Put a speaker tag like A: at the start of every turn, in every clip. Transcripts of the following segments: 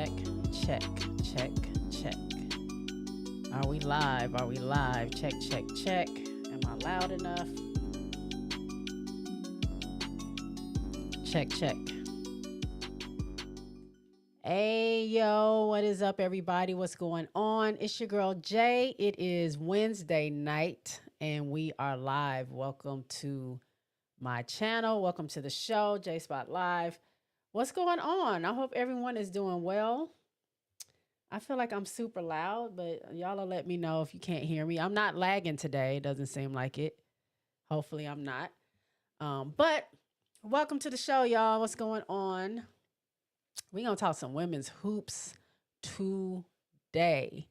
A: check, check, check, check. Are we live? Are we live? Check, check, check. Am I loud enough? Check, check. Hey, yo, what is up, everybody? What's going on? It's your girl, Jay. It is Wednesday night, and we are live. Welcome to my channel. Welcome to the show, JSpot Live. What's going on? I hope everyone is doing well. I feel like I'm super loud, but y'all will let me know if you can't hear me. I'm not lagging today. It doesn't seem like it. Hopefully I'm not. But welcome to the show, y'all. What's going on? We're going to talk some women's hoops today.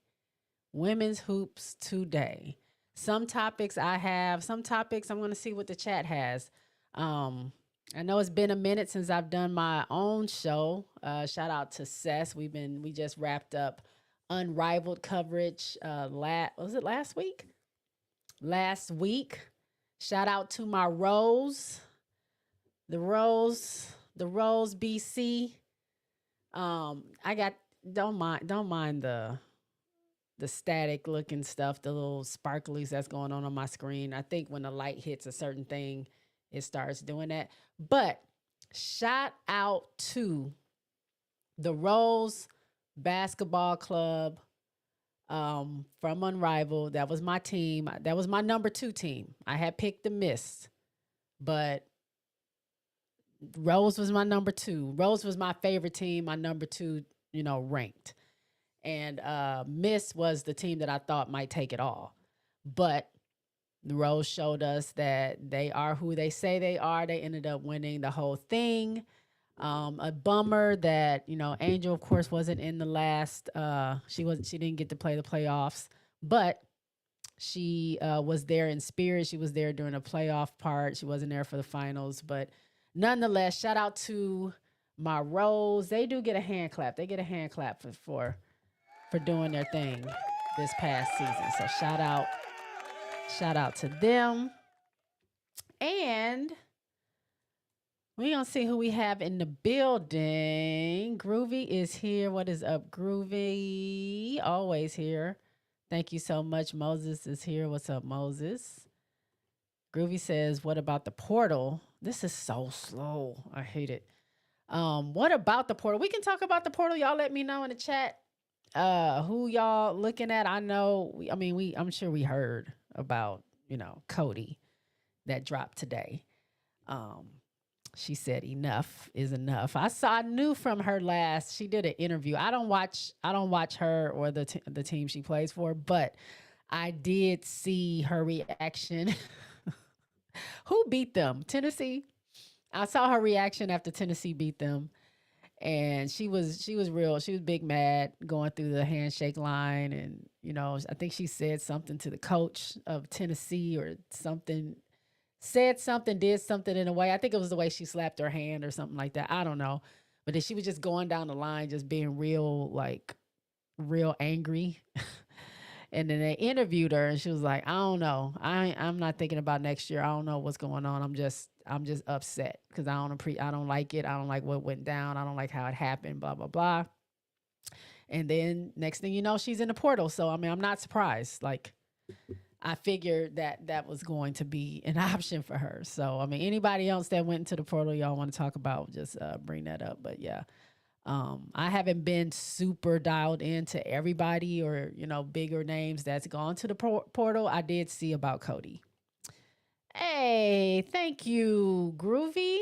A: Women's hoops today. Some topics I have, some topics I'm going to see what the chat has. I know it's been a minute since I've done my own show. Shout out to Cess. We just wrapped up Unrivaled coverage. Was it last week? Last week. Shout out to my Rose. The Rose BC. I got don't mind the static looking stuff, the little sparklies that's going on my screen. I think when the light hits a certain thing, it starts doing that. But shout out to the Rose Basketball Club from Unrivaled. That was my team. That was my number 2 team. I had picked the Mist, but Rose was my number 2. Rose was my favorite team, my number 2, ranked. And Mist was the team that I thought might take it all. But the Rose showed us that they are who they say they are. They ended up winning the whole thing. A bummer that, Angel, of course, wasn't in the last. She didn't get to play the playoffs, but she was there in spirit. She was there during the playoff part. She wasn't there for the finals, but nonetheless, shout out to my Rose. They do get a hand clap. They get a hand clap for doing their thing this past season. So shout out to them. And we're going to see who we have in the building. Groovy is here. What is up, Groovy? Always here. Thank you so much. Moses is here. What's up, Moses? Groovy says, what about the portal? This is so slow. I hate it. What about the portal? We can talk about the portal. Y'all let me know in the chat who y'all looking at. I know, I'm sure we heard about, Cody that dropped today. She said enough is enough. I knew from her last, she did an interview. I don't watch her or the team she plays for, but I did see her reaction. Who beat them? Tennessee. I saw her reaction after Tennessee beat them. And she was big mad going through the handshake line. And, I think she said something to the coach of Tennessee or something, did something in a way. I think it was the way she slapped her hand or something like that. I don't know. But then she was just going down the line, just being real angry. And then they interviewed her and she was like, I don't know. I'm not thinking about next year. I don't know what's going on. I'm just upset because I don't like it. I don't like what went down. I don't like how it happened, blah, blah, blah. And then next thing you know, she's in the portal. So, I'm not surprised. Like, I figured that was going to be an option for her. So, anybody else that went into the portal y'all want to talk about, just bring that up. But yeah, I haven't been super dialed into everybody or, bigger names that's gone to the portal. I did see about Cody. Hey, thank you, Groovy.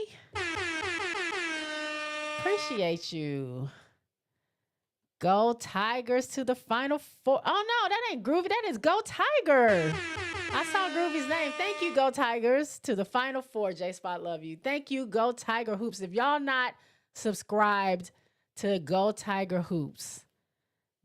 A: Appreciate you. Go Tigers to the Final Four. Oh, no, that ain't Groovy. That is Go Tiger. I saw Groovy's name. Thank you, Go Tigers, to the Final Four. J-Spot, love you. Thank you, Go Tiger Hoops. If y'all not subscribed to Go Tiger Hoops,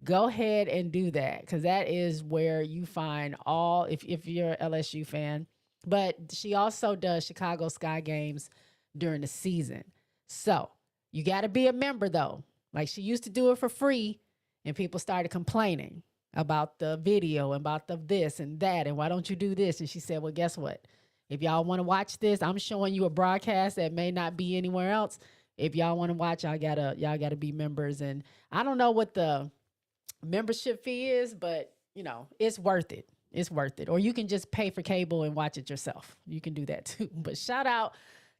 A: go ahead and do that because that is where you find all, if you're an LSU fan. But she also does Chicago Sky games during the season. So you got to be a member, though. Like, she used to do it for free, and people started complaining about the video and about the this and that, and why don't you do this? And she said, well, guess what? If y'all want to watch this, I'm showing you a broadcast that may not be anywhere else. if y'all want to watch, y'all gotta be members. And I don't know what the membership fee is, but it's worth it. It's worth it. Or you can just pay for cable and watch it yourself. You can do that too. But shout out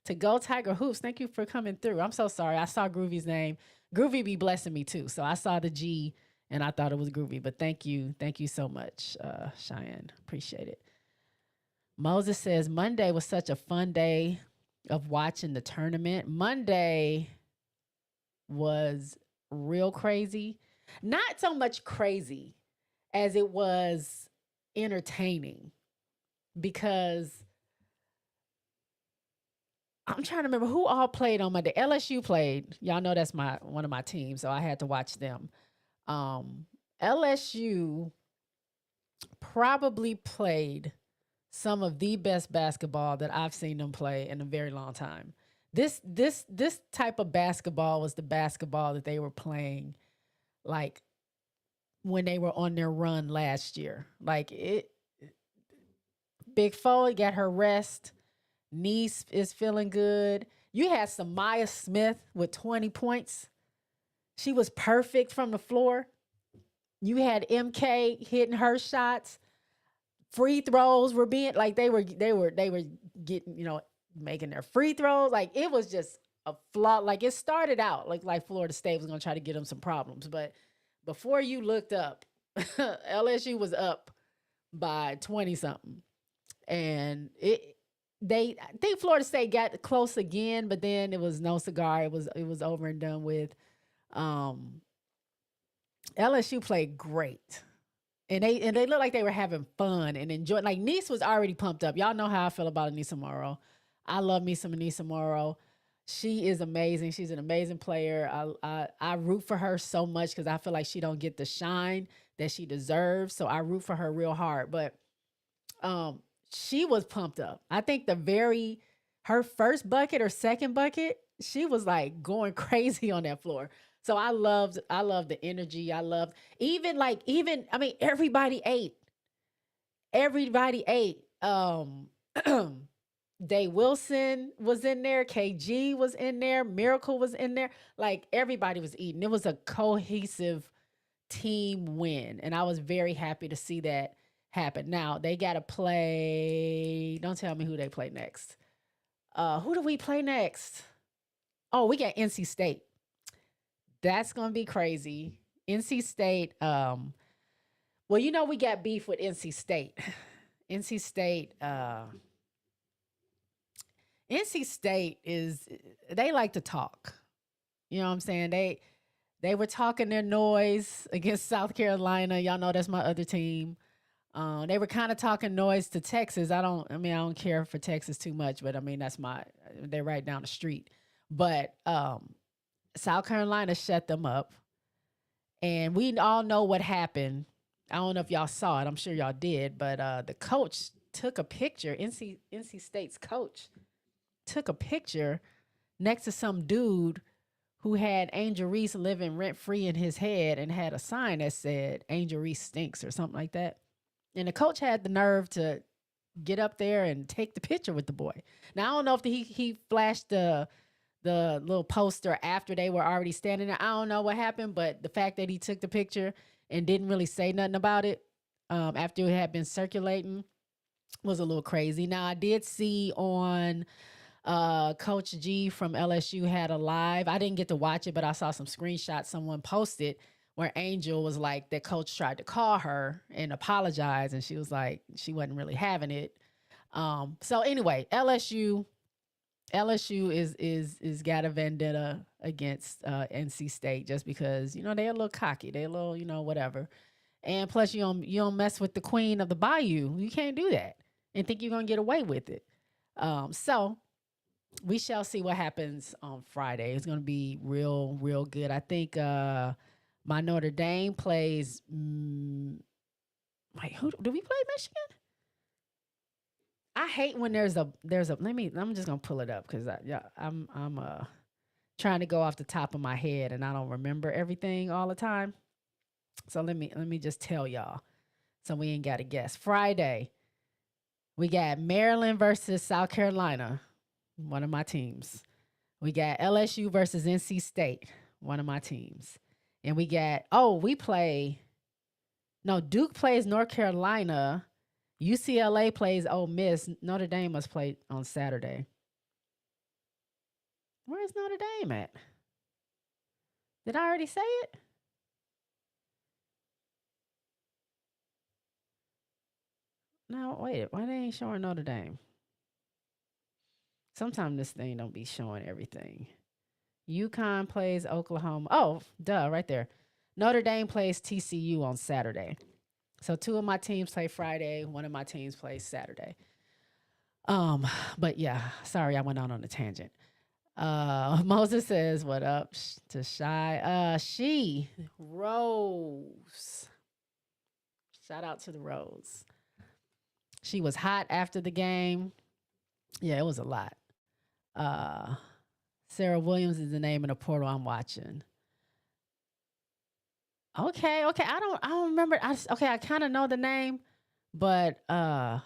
A: to Go Tiger Hoops. Thank you for coming through. I'm so sorry. I saw Groovy's name. Groovy be blessing me too. So I saw the G and I thought it was Groovy. But thank you. Thank you so much, Cheyenne. Appreciate it. Moses says Monday was such a fun day of watching the tournament. Monday was real crazy. Not so much crazy as it was entertaining, because I'm trying to remember who all played on Monday. LSU played. Y'all know that's one of my teams, so I had to watch them. LSU probably played some of the best basketball that I've seen them play in a very long time. This type of basketball was the basketball that they were playing like when they were on their run last year. Like Big Foley got her rest. Niece is feeling good. You had Samaya Smith with 20 points. She was perfect from the floor. You had MK hitting her shots. Free throws were being like they were getting, making their free throws. Like it was just a flaw. Like it started out like Florida State was gonna try to get them some problems, but before you looked up, LSU was up by 20 something, and I think Florida State got close again, but then it was no cigar. It was over and done with. LSU played great. And they looked like they were having fun and enjoying. Like Niece was already pumped up. Y'all know how I feel about Anissa Morrow. I love me some Anissa Morrow. She is amazing. She's an amazing player. I root for her so much because I feel like she don't get the shine that she deserves. So I root for her real hard. But she was pumped up. I think her first bucket or second bucket, she was like going crazy on that floor. So I loved the energy. I loved everybody ate. Everybody ate. Day Wilson was in there. KG was in there. Miracle was in there. Like everybody was eating. It was a cohesive team win. And I was very happy to see that happen. Now they got to play. Don't tell me who they play next. Who do we play next? Oh, we got NC State. That's going to be crazy. NC State, well, we got beef with NC State. NC State they like to talk. You know what I'm saying? They were talking their noise against South Carolina. Y'all know that's my other team. They were kind of talking noise to Texas. I don't care for Texas too much, but they're right down the street. But South Carolina shut them up. And we all know what happened. I don't know if y'all saw it. I'm sure y'all did. But the coach took a picture. NC State's coach took a picture next to some dude who had Angel Reese living rent-free in his head and had a sign that said, Angel Reese stinks or something like that. And the coach had the nerve to get up there and take the picture with the boy. Now, I don't know if he flashed the little poster after they were already standing there. I don't know what happened, but the fact that he took the picture and didn't really say nothing about it after it had been circulating was a little crazy. Now, I did see on Coach G from LSU had a live. I didn't get to watch it, but I saw some screenshots someone posted where Angel was like, that coach tried to call her and apologize, and she was like, she wasn't really having it. So anyway, LSU is got a vendetta against NC State just because they're a little cocky, they're a little whatever, and plus you don't mess with the queen of the bayou. You can't do that and think you're gonna get away with it. So we shall see what happens on Friday. It's gonna be real good. I think my Notre Dame plays. Wait, who do we play? Michigan. I hate when there's a I'm just gonna pull it up because I'm trying to go off the top of my head and I don't remember everything all the time. So let me just tell y'all, so we ain't got to guess. Friday, we got Maryland versus South Carolina, one of my teams. We got LSU versus NC State, one of my teams. And we got, Duke plays North Carolina. UCLA plays Ole Miss. Notre Dame must play on Saturday. Where is Notre Dame at? Did I already say it? No, wait. Why they ain't showing Notre Dame? Sometimes this thing don't be showing everything. UConn plays Oklahoma. Oh, duh, right there. Notre Dame plays TCU on Saturday. So two of my teams play Friday. One of my teams plays Saturday. But yeah, sorry I went on a tangent. Moses says, "What up to Shy?" She Rose. Shout out to the Rose. She was hot after the game. Yeah, it was a lot. Sarah Williams is the name of the portal I'm watching. Okay. I don't remember. I kind of know the name, but I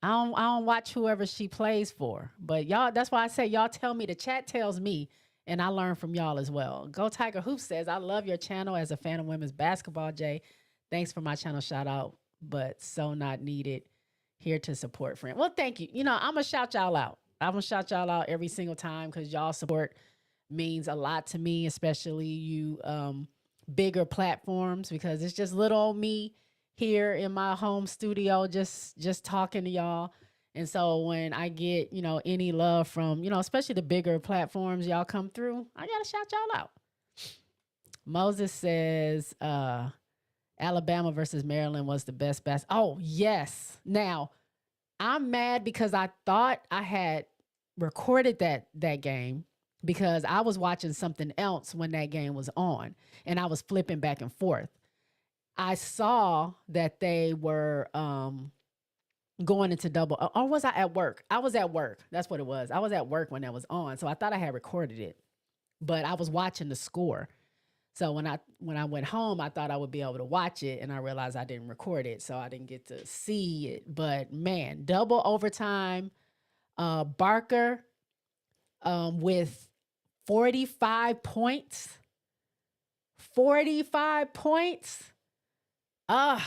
A: don't watch whoever she plays for. But y'all, that's why I say y'all tell me. The chat tells me, and I learn from y'all as well. Go Tiger Hoop says, "I love your channel as a fan of women's basketball, Jay. Thanks for my channel shout out, but so not needed. Here to support friend." Well, thank you. I'm gonna shout y'all out. I'm gonna shout y'all out every single time because y'all support means a lot to me, especially you bigger platforms, because it's just little old me here in my home studio just talking to y'all. And so when I get, any love from, especially the bigger platforms y'all come through, I gotta shout y'all out. Moses says Alabama versus Maryland was the best Oh, yes. Now, I'm mad because I thought I had recorded that game because I was watching something else when that game was on and I was flipping back and forth. I saw that they were going into double, or was I at work? I was at work. That's what it was. I was at work when that was on. So I thought I had recorded it, but I was watching the score. So when I went home, I thought I would be able to watch it, and I realized I didn't record it, so I didn't get to see it. But man, double overtime, Barker with 45 points. 45 points. And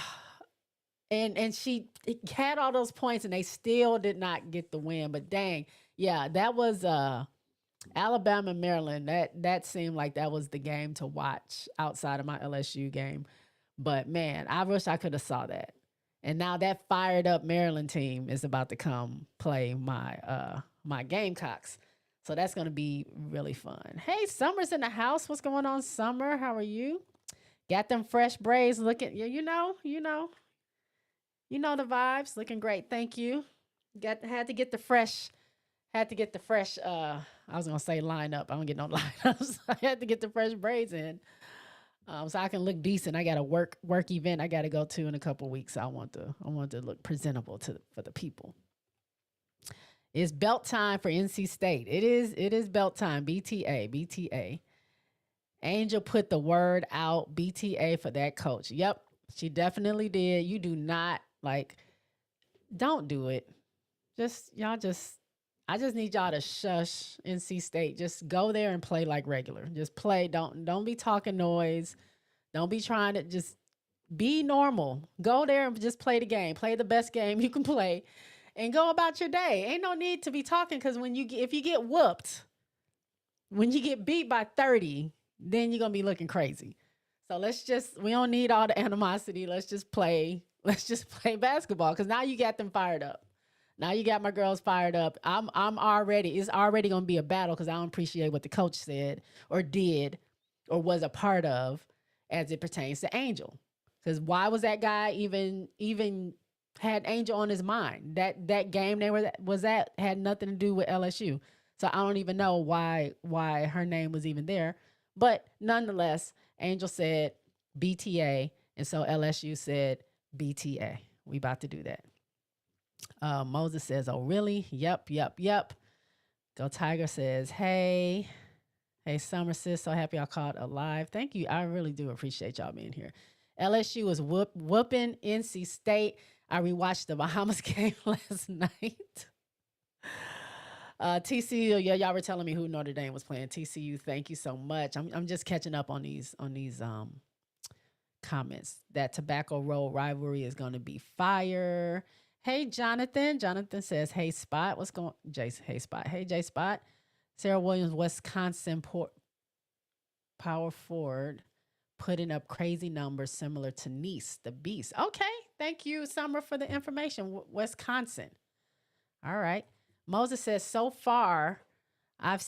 A: she had all those points, and they still did not get the win. But dang, yeah, that was Alabama, Maryland, that seemed like that was the game to watch outside of my LSU game. But man, I wish I could have saw that. And now that fired up Maryland team is about to come play my Gamecocks. So that's going to be really fun. Hey, Summer's in the house. What's going on, Summer? How are you? Got them fresh braids looking, you know the vibes, looking great. Thank you. Had to get the fresh I was gonna say lineup. I don't get no lineups. I had to get the fresh braids in, so I can look decent. I got a work event I got to go to in a couple of weeks. So I want to look presentable for the people. It's belt time for NC State. It is belt time. BTA. Angel put the word out. BTA for that coach. Yep, she definitely did. You do not don't do it. I just need y'all to shush NC State. Just go there and play like regular. Just play. Don't be talking noise. Don't be trying to just be normal. Go there and just play the game. Play the best game you can play and go about your day. Ain't no need to be talking, because if you get whooped, when you get beat by 30, then you're going to be looking crazy. So we don't need all the animosity. Let's just play basketball, because now you got them fired up. Now you got my girls fired up. It's already going to be a battle, because I don't appreciate what the coach said or did or was a part of as it pertains to Angel. Because why was that guy even had Angel on his mind? That game they was at had nothing to do with LSU. So I don't even know why her name was even there. But nonetheless, Angel said BTA, and so LSU said BTA. We about to do that. Moses says, "Oh, really? Yep. Go Tiger says, hey, Summer sis, so happy y'all caught alive. Thank you. I really do appreciate y'all being here. LSU was whooping NC State. I rewatched the Bahamas game last night. TCU, yeah, y'all were telling me who Notre Dame was playing. TCU, thank you so much. I'm just catching up on these comments. That Tobacco Road rivalry is going to be fire. Hey, Jonathan. Jonathan says, "Hey, Spot, what's going?" Jace, hey, Spot. Hey, J Spot. Sarah Williams, Wisconsin power forward, putting up crazy numbers similar to Nice, the Beast. Okay, thank you, Summer, for the information. Wisconsin. All right. Moses says, so far, I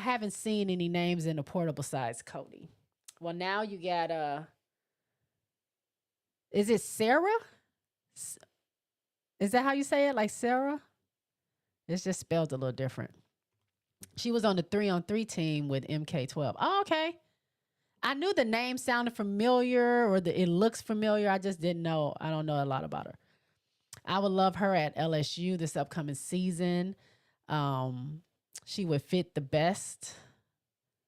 A: haven't seen any names in the portal besides Cody. Well, now you got, is it Sarah? Is that how you say it? Like Sarah? It's just spelled a little different. She was on the 3-on-3 team with MK12. Oh, okay. I knew the name sounded familiar or it looks familiar. I just didn't know. I don't know a lot about her. I would love her at LSU this upcoming season. She would fit the best,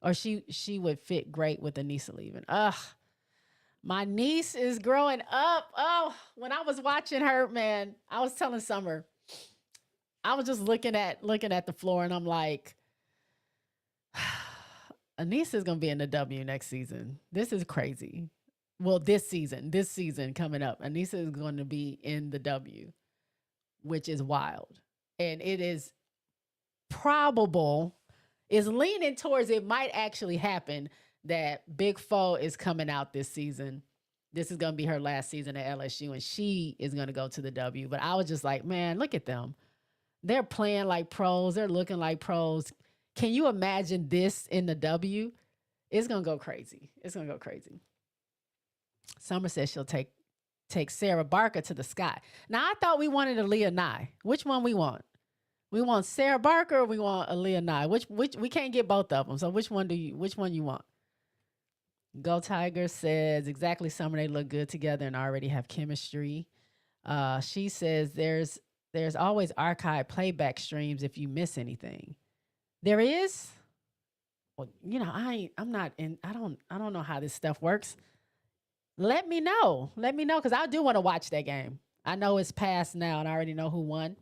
A: or she would fit great with Anissa leaving. Ugh, my niece is growing up. Oh, when I was watching her, man, I was telling Summer, I was just looking at the floor, and I'm like, Anissa is gonna be in the W next season. This is crazy. Well, this season coming up, Anissa is going to be in the W, which is wild. And it is probable, is leaning towards it might actually happen that Big Foe is coming out this season. This is going to be her last season at LSU, and she is going to go to the W. But I was just like, man, look at them. They're playing like pros. They're looking like pros. Can you imagine this in the W? It's going to go crazy. It's going to go crazy. Summer says she'll take Sarah Barker to the sky. Now, I thought we wanted Aaliyah Nye. Which one we want? We want Sarah Barker or we want Aaliyah Nye? Which we can't get both of them. So which one you want? Go Tiger says exactly, Summer, they look good together and already have chemistry. She says there's always archive playback streams if you miss anything. There is? Well, you know, I don't know how this stuff works. Let me know because I do want to watch that game. I know it's past now and I already know who won,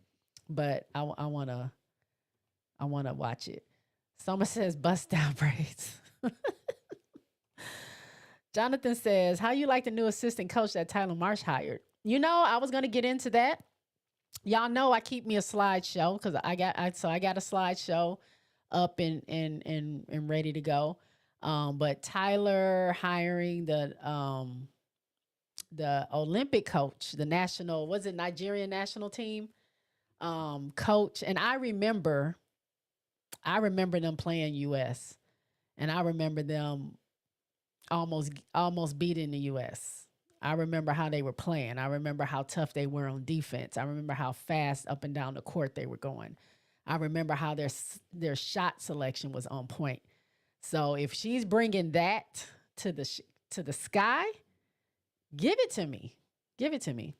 A: but I want to watch it. Summer says bust down braids. Jonathan says, how you like the new assistant coach that Tyler Marsh hired? You know, I was going to get into that. Y'all know I keep me a slideshow because I got a slideshow up and ready to go. But Tyler hiring the Olympic coach, the national, was it Nigerian national team coach? And I remember them playing US, and I remember them almost beating the US. I remember how they were playing. I remember how tough they were on defense. I remember how fast up and down the court they were going. I remember how their shot selection was on point. So if she's bringing that to the sky, give it to me. Give it to me.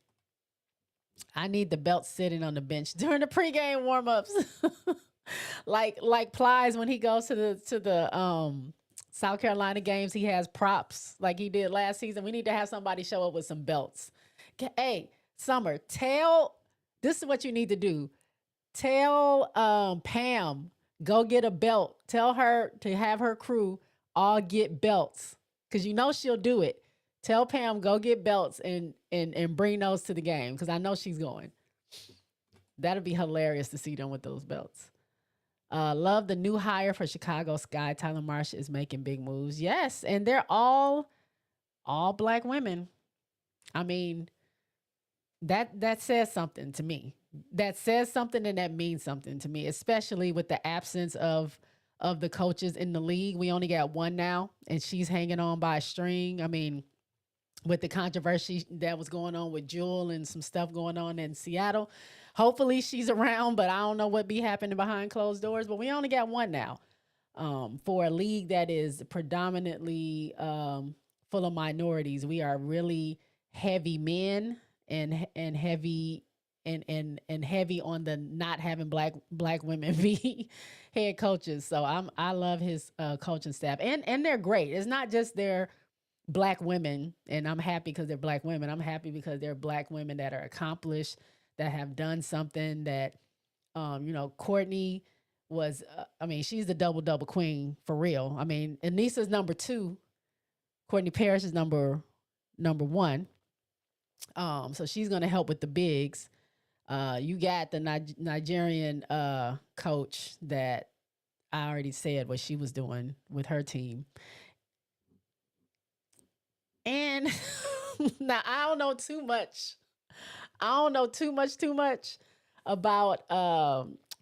A: I need the belt sitting on the bench during the pregame warmups, like Plies when he goes to the South Carolina games. He has props like he did last season. We need to have somebody show up with some belts. Hey, Summer, this is what you need to do. Tell Pam, go get a belt. Tell her to have her crew all get belts because you know she'll do it. Tell Pam, go get belts and bring those to the game because I know she's going. That'll be hilarious to see them with those belts. Love the new hire for Chicago Sky. Tyler Marsh is making big moves. Yes, and they're all Black women. I mean, that says something to me. That says something and that means something to me, especially with the absence of the coaches in the league. We only got one now, and she's hanging on by a string. I mean, with the controversy that was going on with Jewel and some stuff going on in Seattle, hopefully she's around, but I don't know what be happening behind closed doors. But we only got one now for a league that is predominantly full of minorities. We are really heavy men and heavy and heavy on the not having black women be head coaches. So I love his coaching staff, and they're great. It's not just their Black women, and I'm happy because they're Black women. I'm happy because they're Black women that are accomplished, that have done something, that Courtney was, I mean, she's the double queen for real. I mean, Anissa's number 2, Courtney Parrish is number 1. So she's gonna help with the bigs. You got the Nigerian coach that I already said what she was doing with her team. And now I don't know too much. I don't know too much about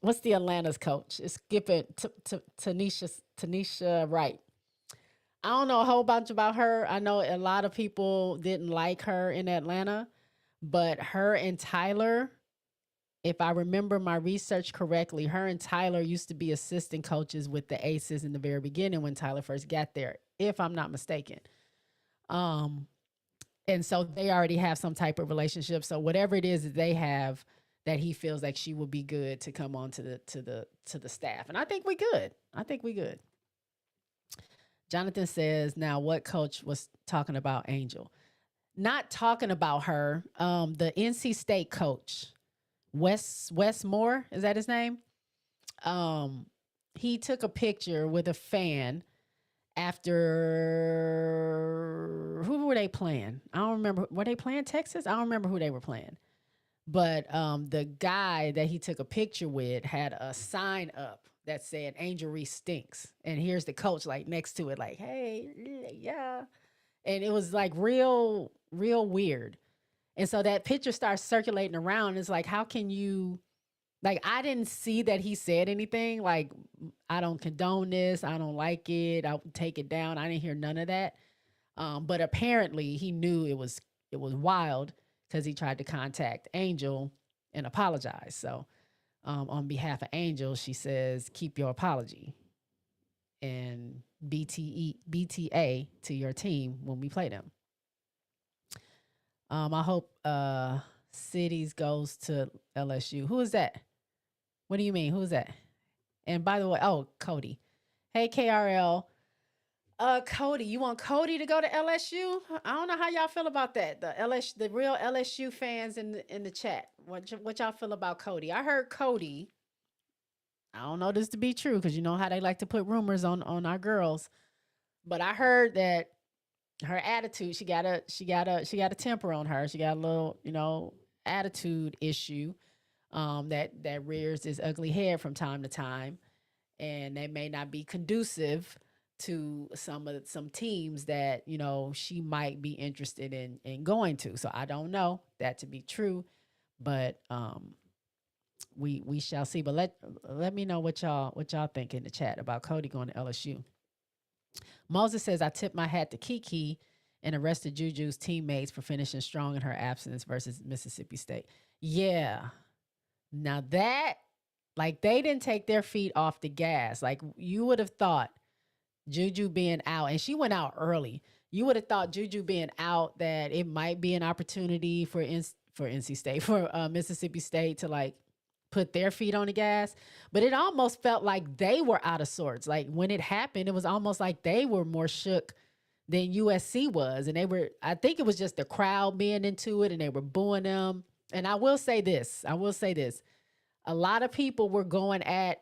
A: what's the Atlanta's coach? It's skipping Tanisha Wright. I don't know a whole bunch about her. I know a lot of people didn't like her in Atlanta, but her and Tyler, if I remember my research correctly, her and Tyler used to be assistant coaches with the Aces in the very beginning when Tyler first got there, if I'm not mistaken. And so they already have some type of relationship. So whatever it is that they have, that he feels like she will be good to come on to the staff. And I think we good. Jonathan says, now what coach was talking about Angel? Not talking about her. The NC State coach, Wes Moore, is that his name? He took a picture with a fan after, who were they playing? I don't remember. Were they playing Texas? I don't remember who they were playing. But the guy that he took a picture with had a sign up that said Angel Reese stinks. And here's the coach like next to it, like, hey, yeah. And it was like real weird. And so that picture starts circulating around. It's like, how can you, like, I didn't see that he said anything. Like, I don't condone this. I don't like it. I'll take it down. I didn't hear none of that. But apparently he knew it was wild because he tried to contact Angel and apologize. So on behalf of Angel, she says, keep your apology and BTA to your team when we play them. I hope Cities goes to LSU. Who is that? What do you mean? Who's that? And by the way, Cody. Hey, KRL. Cody, you want Cody to go to LSU? I don't know how y'all feel about that. The real LSU fans in the chat. What y'all feel about Cody? I heard Cody. I don't know this to be true because you know how they like to put rumors on our girls. But I heard that her attitude, she got a temper on her. She got a little, attitude issue that rears its ugly head from time to time. And they may not be conducive to some teams that she might be interested in going to. So I don't know that to be true, but we shall see. But let me know what y'all think in the chat about Cody going to LSU. Moses says, I tip my hat to Kiki and the rest of Juju's teammates for finishing strong in her absence versus Mississippi State. Yeah. Now that, like, they didn't take their feet off the gas. Like, you would have thought Juju being out, and she went out early. You would have thought Juju being out that it might be an opportunity for NC State, for Mississippi State to like put their feet on the gas. But it almost felt like they were out of sorts. Like when it happened, it was almost like they were more shook than USC was. And I think it was just the crowd being into it and they were booing them. And I will say this. A lot of people were going at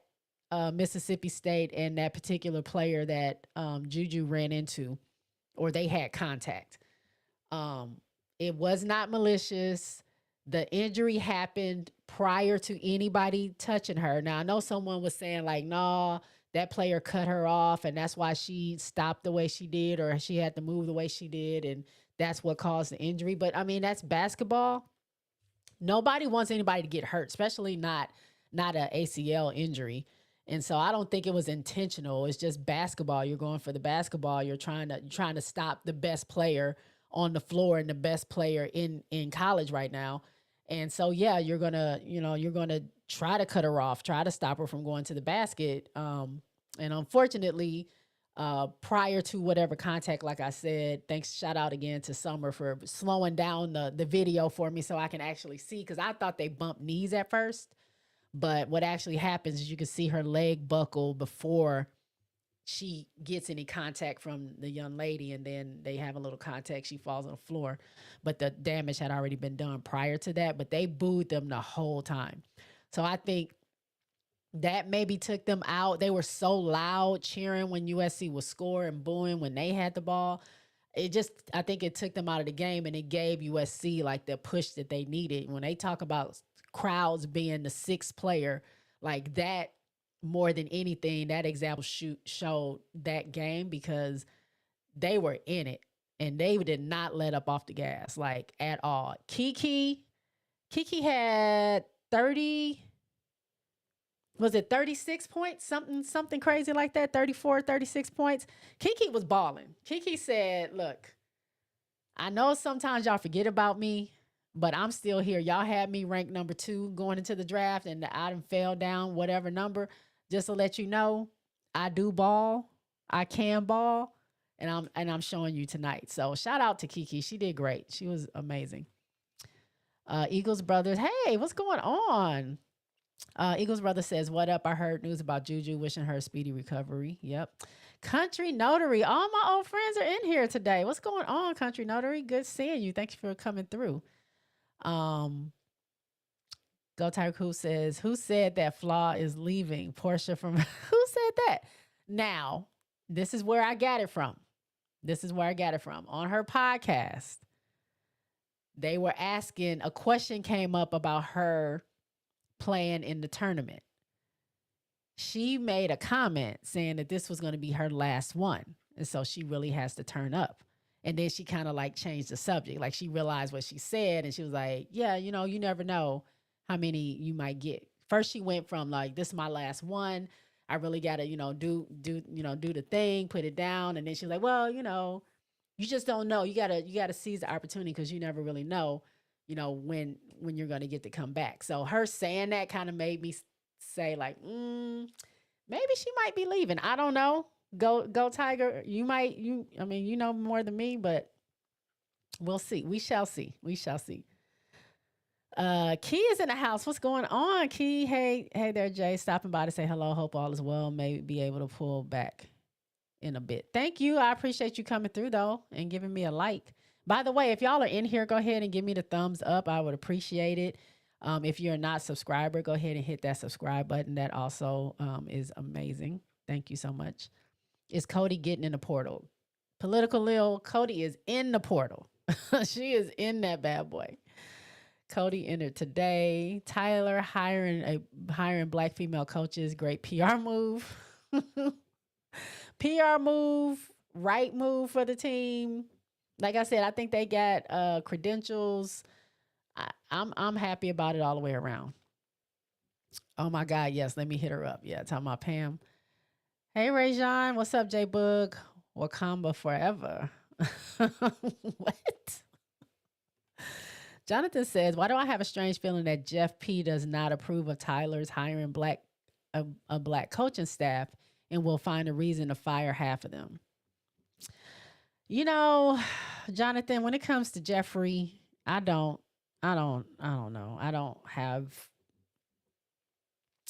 A: Mississippi State and that particular player that Juju ran into, or they had contact. It was not malicious. The injury happened prior to anybody touching her. Now, I know someone was saying like, no, that player cut her off and that's why she stopped the way she did, or she had to move the way she did, and that's what caused the injury. But I mean, that's basketball. Nobody wants anybody to get hurt, especially not an ACL injury. And so I don't think it was intentional. It's just basketball. You're going for the basketball. You're trying to stop the best player on the floor and the best player in college right now. And so, yeah, you're going to try to cut her off, try to stop her from going to the basket. And unfortunately, prior to whatever contact, like I said, shout out again to Summer for slowing down the video for me so I can actually see, because I thought they bumped knees at first. But what actually happens is you can see her leg buckle before she gets any contact from the young lady, and then they have a little contact. She falls on the floor, but the damage had already been done prior to that, but they booed them the whole time. So I think That maybe took them out. They were so loud cheering when USC was scoring and booing when they had the ball. It just, I think it took them out of the game, and it gave USC like the push that they needed. When they talk about crowds being the sixth player, like that, more than anything, that example showed that game, because they were in it and they did not let up off the gas like at all. Kiki had 30, was it 36 points? Something crazy like that, 34, 36 points. Kiki was balling. Kiki said, "Look, I know sometimes y'all forget about me, but I'm still here. Y'all had me ranked number 2 going into the draft, and I done fell down whatever number. Just to let you know, I do ball. I can ball, and I'm showing you tonight." So shout out to Kiki. She did great. She was amazing. Eagles Brothers, hey, what's going on? Eagles Brother says, "What up? I heard news about Juju, wishing her a speedy recovery." Yep. Country Notary, all my old friends are in here today. What's going on, Country Notary? Good seeing you. Thanks for coming through. Go Tiger Who says, "Who said that Flaw is leaving?" Portia from who said that? Now, this is where I got it from. This is where I got it from. On her podcast, they were asking, a question came up about her playing in the tournament. She made a comment saying that this was going to be her last one. And so she really has to turn up. And then she kind of like changed the subject. Like she realized what she said, and she was like, "Yeah, you know, you never know how many you might get." First she went from like, "This is my last one. I really got to, do the thing, put it down." And then she's like, "Well, you just don't know. You got to seize the opportunity, because you never really know, when you're going to get to come back." So her saying that kind of made me say like, maybe she might be leaving. I don't know. Go Tiger. I mean, you know more than me, but we'll see. We shall see. We shall see. Key is in the house. What's going on, Key? Hey there, Jay. Stopping by to say hello. Hope all is well. May be able to pull back in a bit. Thank you. I appreciate you coming through though and giving me a like. By the way, if y'all are in here, go ahead and give me the thumbs up. I would appreciate it. If you're not a subscriber, go ahead and hit that subscribe button. That also is amazing. Thank you so much. Is Cody getting in the portal? Political Lil, Cody is in the portal. She is in that bad boy. Cody entered today. Tyler hiring black female coaches. Great PR move. PR move, right move for the team. Like I said, I think they got credentials. I'm happy about it all the way around. Oh my God, yes, let me hit her up. Yeah, talking about Pam. Hey Rajon, what's up, J Bug? Wakamba forever. What? Jonathan says, "Why do I have a strange feeling that Jeff P does not approve of Tyler's hiring a black coaching staff, and will find a reason to fire half of them?" Jonathan, when it comes to Jeffrey, I don't know. I don't have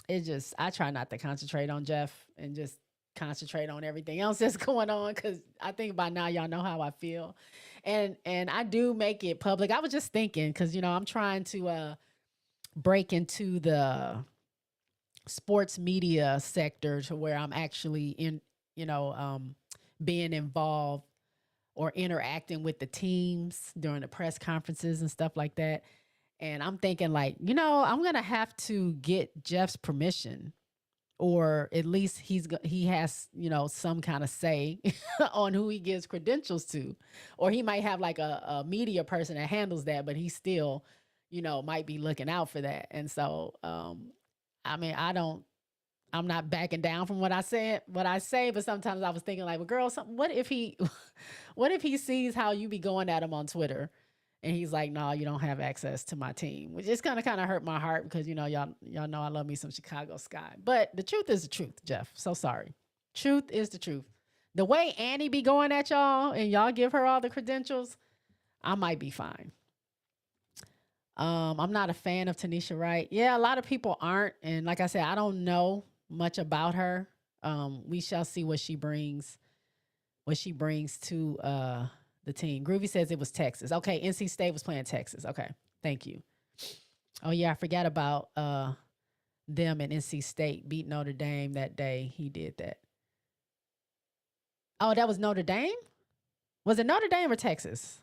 A: it. Just, I try not to concentrate on Jeff and just concentrate on everything else that's going on, because I think by now y'all know how I feel, and I do make it public. I was just thinking, because I'm trying to break into the sports media sector to where I'm actually in, being involved or interacting with the teams during the press conferences and stuff like that. And I'm thinking like, I'm going to have to get Jeff's permission, or at least he has, some kind of say on who he gives credentials to, or he might have like a media person that handles that, but he still, might be looking out for that. And so, I mean, I'm not backing down from what I say, but sometimes I was thinking like, well, girl, what if he sees how you be going at him on Twitter, and he's like, "No, you don't have access to my team," which is kind of hurt my heart, because y'all know I love me some Chicago Sky. But the truth is the truth, Jeff. So sorry. Truth is the truth. The way Annie be going at y'all, and y'all give her all the credentials, I might be fine. I'm not a fan of Tanisha Wright. Yeah, a lot of people aren't, and like I said, I don't know much about her. We shall see what she brings to the team. Groovy says it was Texas. Okay, NC State was playing Texas. Okay, thank you. Oh yeah, I forgot about them and NC State beat Notre Dame that day. He did that. Oh, that was Notre Dame? Was it Notre Dame or Texas?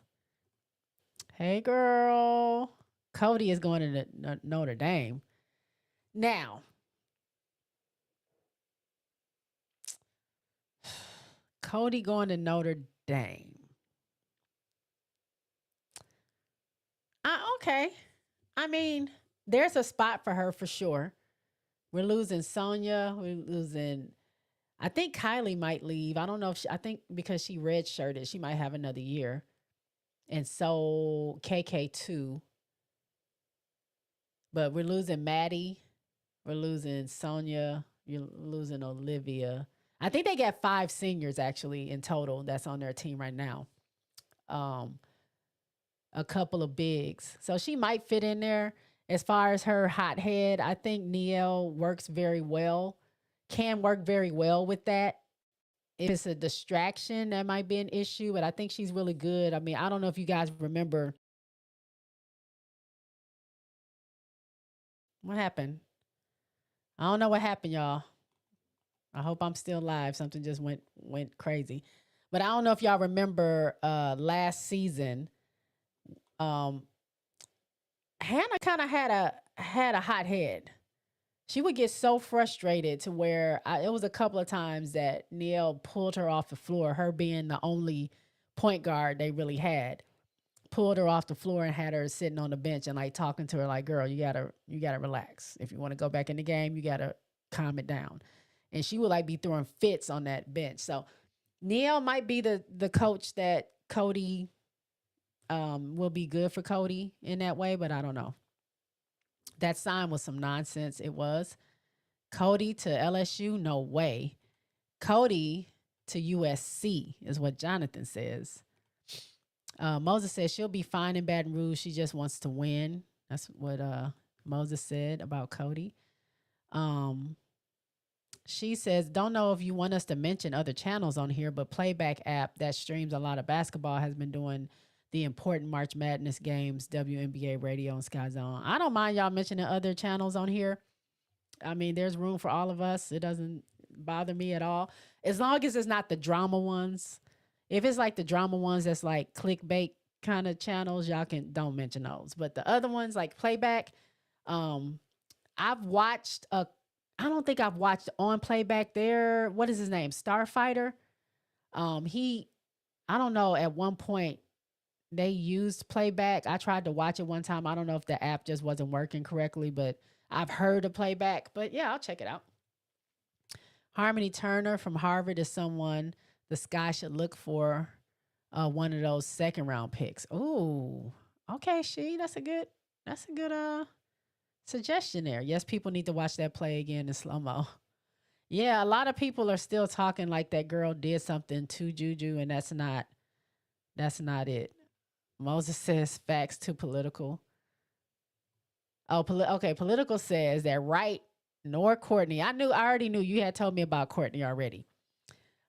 A: Hey, girl. Cody is going to Notre Dame. Now, Cody going to Notre Dame. Okay. I mean, there's a spot for her for sure. We're losing Sonia. We're losing. I think Kylie might leave. I don't know if I think because she redshirted, she might have another year. And so KK too. But we're losing Maddie. We're losing Sonia. You're losing Olivia. I think they got 5 seniors actually in total that's on their team right now. A couple of bigs. So she might fit in there. As far as her hothead, I think Neil works very well, can work very well with that. If it's a distraction, that might be an issue, but I think she's really good. I mean, I don't know if you guys remember what happened. I don't know what happened, y'all. I hope I'm still live. Something just went crazy. But I don't know if y'all remember last season. Hannah kind of had a hot head. She would get so frustrated to where it was a couple of times that Neil pulled her off the floor, her being the only point guard they really had. Pulled her off the floor and had her sitting on the bench and like talking to her like, girl, you gotta relax. If you want to go back in the game, you gotta calm it down. And she would like be throwing fits on that bench. So Neil might be the coach that Cody will be good for Cody in that way, but I don't know. That sign was some nonsense. It was. Cody to LSU, no way. Cody to USC is what Jonathan says. Moses says she'll be fine in Baton Rouge. She just wants to win. That's what Moses said about Cody. She says, don't know if you want us to mention other channels on here, but Playback app that streams a lot of basketball has been doing the important March Madness games, WNBA Radio and Sky Zone. I don't mind y'all mentioning other channels on here. I mean, there's room for all of us. It doesn't bother me at all. As long as it's not the drama ones. If it's like the drama ones that's like clickbait kind of channels, y'all don't mention those. But the other ones like Playback, I've watched I don't think I've watched on Playback there. What is his name? Starfighter. I don't know, at one point they used Playback. I tried to watch it one time. I don't know if the app just wasn't working correctly, but I've heard of Playback. But yeah, I'll check it out. Harmony Turner from Harvard is someone the Sky should look for, one of those second round picks. Ooh, okay, that's a good suggestion there. Yes, people need to watch that play again in slow-mo. Yeah, a lot of people are still talking like that girl did something to Juju, and that's not it. Moses says facts to political. Oh, okay. Political says that Wright nor Courtney. I already knew you had told me about Courtney already.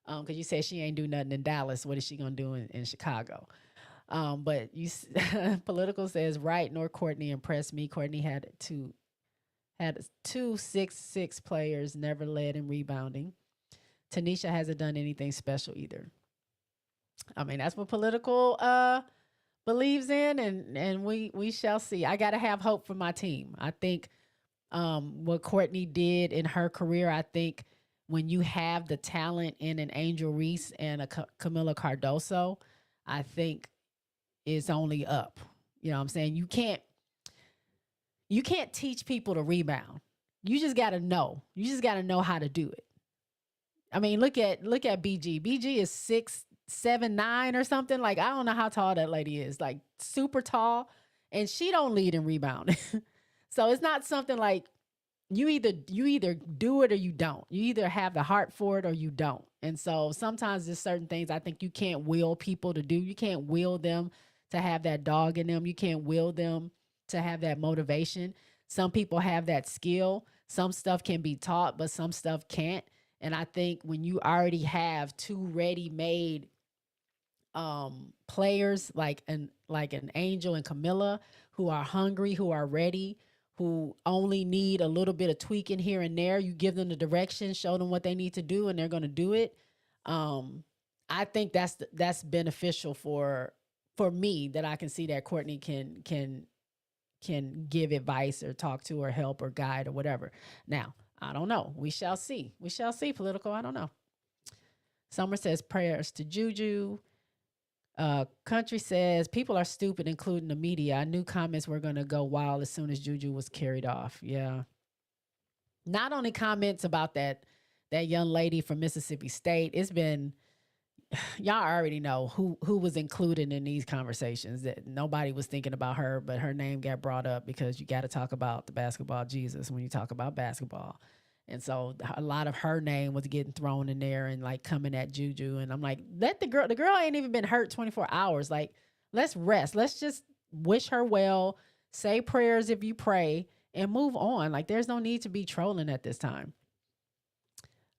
A: Because you said she ain't do nothing in Dallas. What is she gonna do in Chicago? But political says Wright nor Courtney impressed me. Courtney had two 6'6" players, never led in rebounding. Tanisha hasn't done anything special either. I mean, that's what political believes in, and we shall see. I gotta have hope for my team. I think what Courtney did in her career, I think when you have the talent in an Angel Reese and a Camila Cardoso, I think it's only up. You know what I'm saying? You can't teach people to rebound. You just got to know. You just got to know how to do it. I mean, look at BG. BG is 6'7", 6'9" or something. Like, I don't know how tall that lady is. Like, super tall, and she don't lead in rebounding. So it's not something like you either do it or you don't. You either have the heart for it or you don't. And so sometimes there's certain things I think you can't will people to do. You can't will them to have that dog in them. You can't will them to have that motivation. Some people have that skill. Some stuff can be taught, but some stuff can't. And I think when you already have two ready-made players like an Angel and Camilla who are hungry, who are ready, who only need a little bit of tweaking here and there. You give them the direction, show them what they need to do, and they're going to do it. Um, I think that's beneficial for me, that I can see that Courtney can give advice or talk to or help or guide or whatever. Now, I don't know. We shall see. We shall see. Political. I don't know. Summer says prayers to Juju. Country says people are stupid, including the media. I knew comments were going to go wild as soon as Juju was carried off. Yeah. Not only comments about that young lady from Mississippi State. It's been, y'all already know who was included in these conversations. That nobody was thinking about her, but her name got brought up because you got to talk about the basketball Jesus when you talk about basketball. And so a lot of her name was getting thrown in there and like coming at Juju. And I'm like, let the girl ain't even been hurt 24 hours. Like, let's rest. Let's just wish her well, say prayers if you pray, and move on. Like, there's no need to be trolling at this time.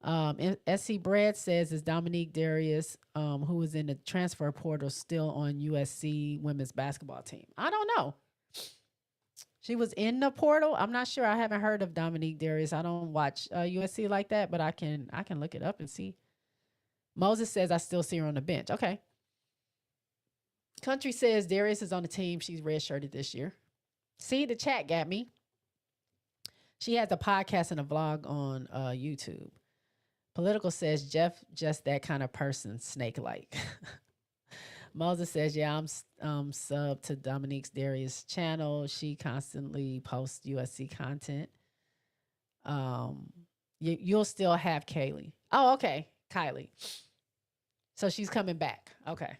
A: SC Brad says, is Dominique Darius, who is in the transfer portal, still on USC women's basketball team? I don't know. She was in the portal. I'm not sure. I haven't heard of Dominique Darius. I don't watch USC like that, but I can look it up and see. Moses says, I still see her on the bench. Okay. Country says Darius is on the team. She's redshirted this year. See, the chat got me. She has a podcast and a vlog on YouTube. Political says Jeff just that kind of person, snake-like. Moses says, yeah, I'm sub to Dominique's Darius channel. She constantly posts USC content. You'll still have Kaylee. Oh, okay. Kylie. So she's coming back. Okay.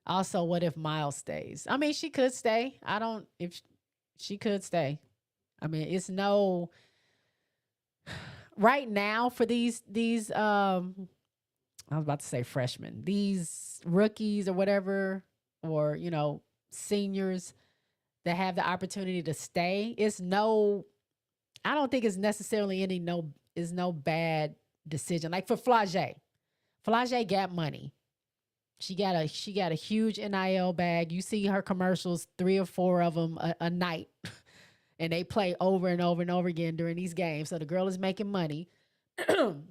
A: Also, what if Miles stays? I mean, she could stay. If she could stay. I mean, it's no right now for these I was about to say freshmen, these rookies or whatever, or, seniors that have the opportunity to stay. I don't think it's necessarily no bad decision. Like for Flage got money. She got a huge NIL bag. You see her commercials, 3 or 4 of them a night, and they play over and over and over again during these games. So the girl is making money.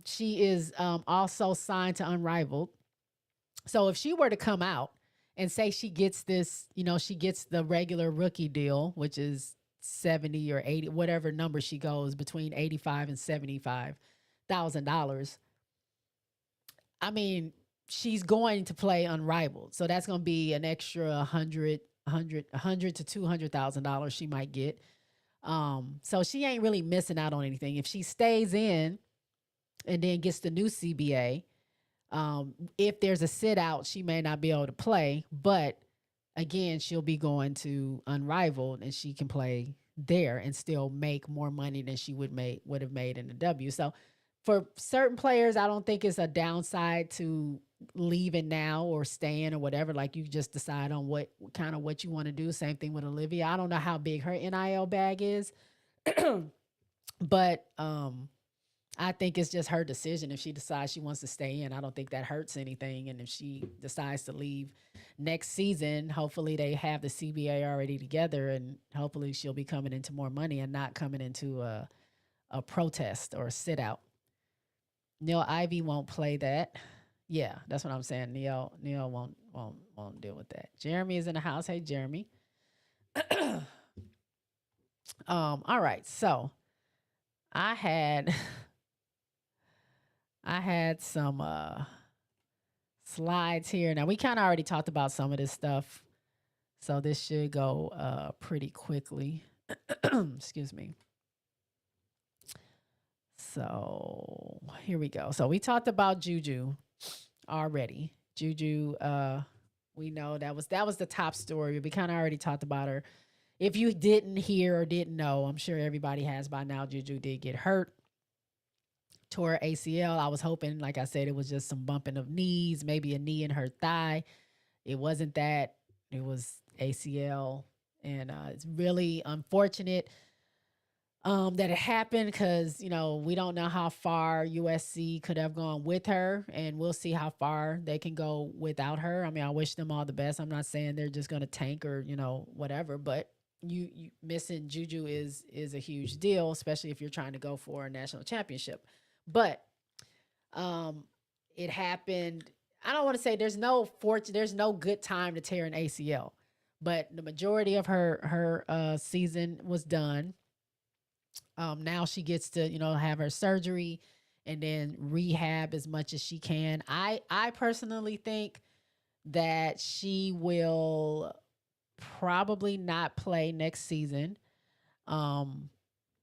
A: She is also signed to Unrivaled. So if she were to come out and say she gets this, she gets the regular rookie deal, which is 70 or 80, whatever number she goes, between $85,000 and $75,000. I mean, she's going to play Unrivaled. So that's going to be an extra $100 to $200,000 she might get. So she ain't really missing out on anything. If she stays in and then gets the new CBA, if there's a sit out, she may not be able to play, but again, she'll be going to Unrivaled and she can play there and still make more money than she would have made in the W. So for certain players, I don't think it's a downside to leaving now or staying or whatever. Like, you just decide on what you want to do. Same thing with Olivia. I don't know how big her NIL bag is, but I think it's just her decision. If she decides she wants to stay in, I don't think that hurts anything. And if she decides to leave next season, hopefully they have the CBA already together, and hopefully she'll be coming into more money and not coming into a protest or a sit out. Neil Ivy won't play that. Yeah, that's what I'm saying. Neil won't deal with that. Jeremy is in the house. Hey, Jeremy. All right. So I had some slides here. Now, we kind of already talked about some of this stuff, so this should go pretty quickly. Excuse me. So here we go. So we talked about Juju already. Juju, we know that was the top story. We kind of already talked about her. If you didn't hear or didn't know, I'm sure everybody has by now, Juju did get hurt. Tore ACL. I was hoping, like I said, it was just some bumping of knees, maybe a knee in her thigh. It wasn't that. It was ACL. And it's really unfortunate that it happened, because, we don't know how far USC could have gone with her, and we'll see how far they can go without her. I mean, I wish them all the best. I'm not saying they're just going to tank or, whatever, but you missing Juju is a huge deal, especially if you're trying to go for a national championship. But um, it happened. I don't want to say there's no good time to tear an ACL, but the majority of her season was done. Now she gets to have her surgery and then rehab as much as she can. I personally think that she will probably not play next season. Um,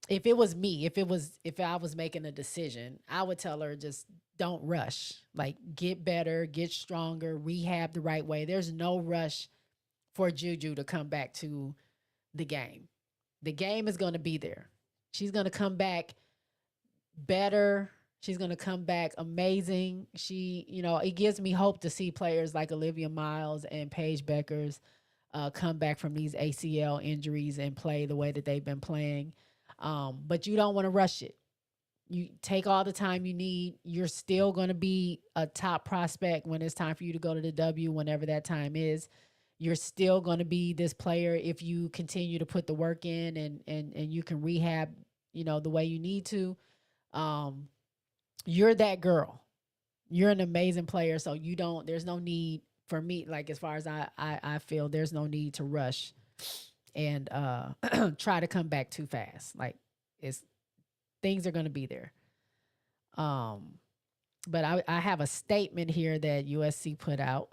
A: if it was me, if I was making a decision, I would tell her just don't rush. Like get better, get stronger, rehab the right way. There's no rush for Juju to come back to the game. The game is going to be there. She's going to come back better. She's going to come back amazing. It gives me hope to see players like Olivia Miles and Paige Beckers come back from these ACL injuries and play the way that they've been playing. But you don't want to rush it. You take all the time you need. You're still going to be a top prospect when it's time for you to go to the W, whenever that time is. You're still going to be this player if you continue to put the work in and you can rehab, the way you need to. Um, you're that girl. You're an amazing player. So there's no need for me, like as far as I feel, there's no need to rush and try to come back too fast. Like it's things are gonna be there. Um, but I have a statement here that USC put out.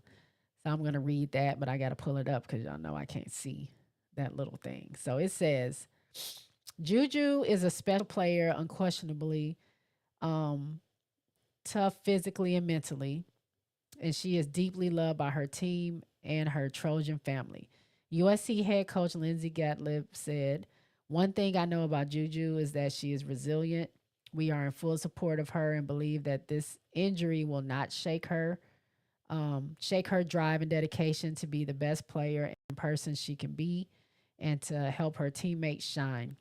A: So I'm gonna read that, but I gotta pull it up because y'all know I can't see that little thing. So it says Juju is a special player, unquestionably. Um, Tough physically and mentally, and she is deeply loved by her team and her Trojan family. USC head coach Lindsey Gottlieb said, "One thing I know about Juju is that she is resilient. We are in full support of her and believe that this injury will not shake her drive and dedication to be the best player and person she can be and to help her teammates shine.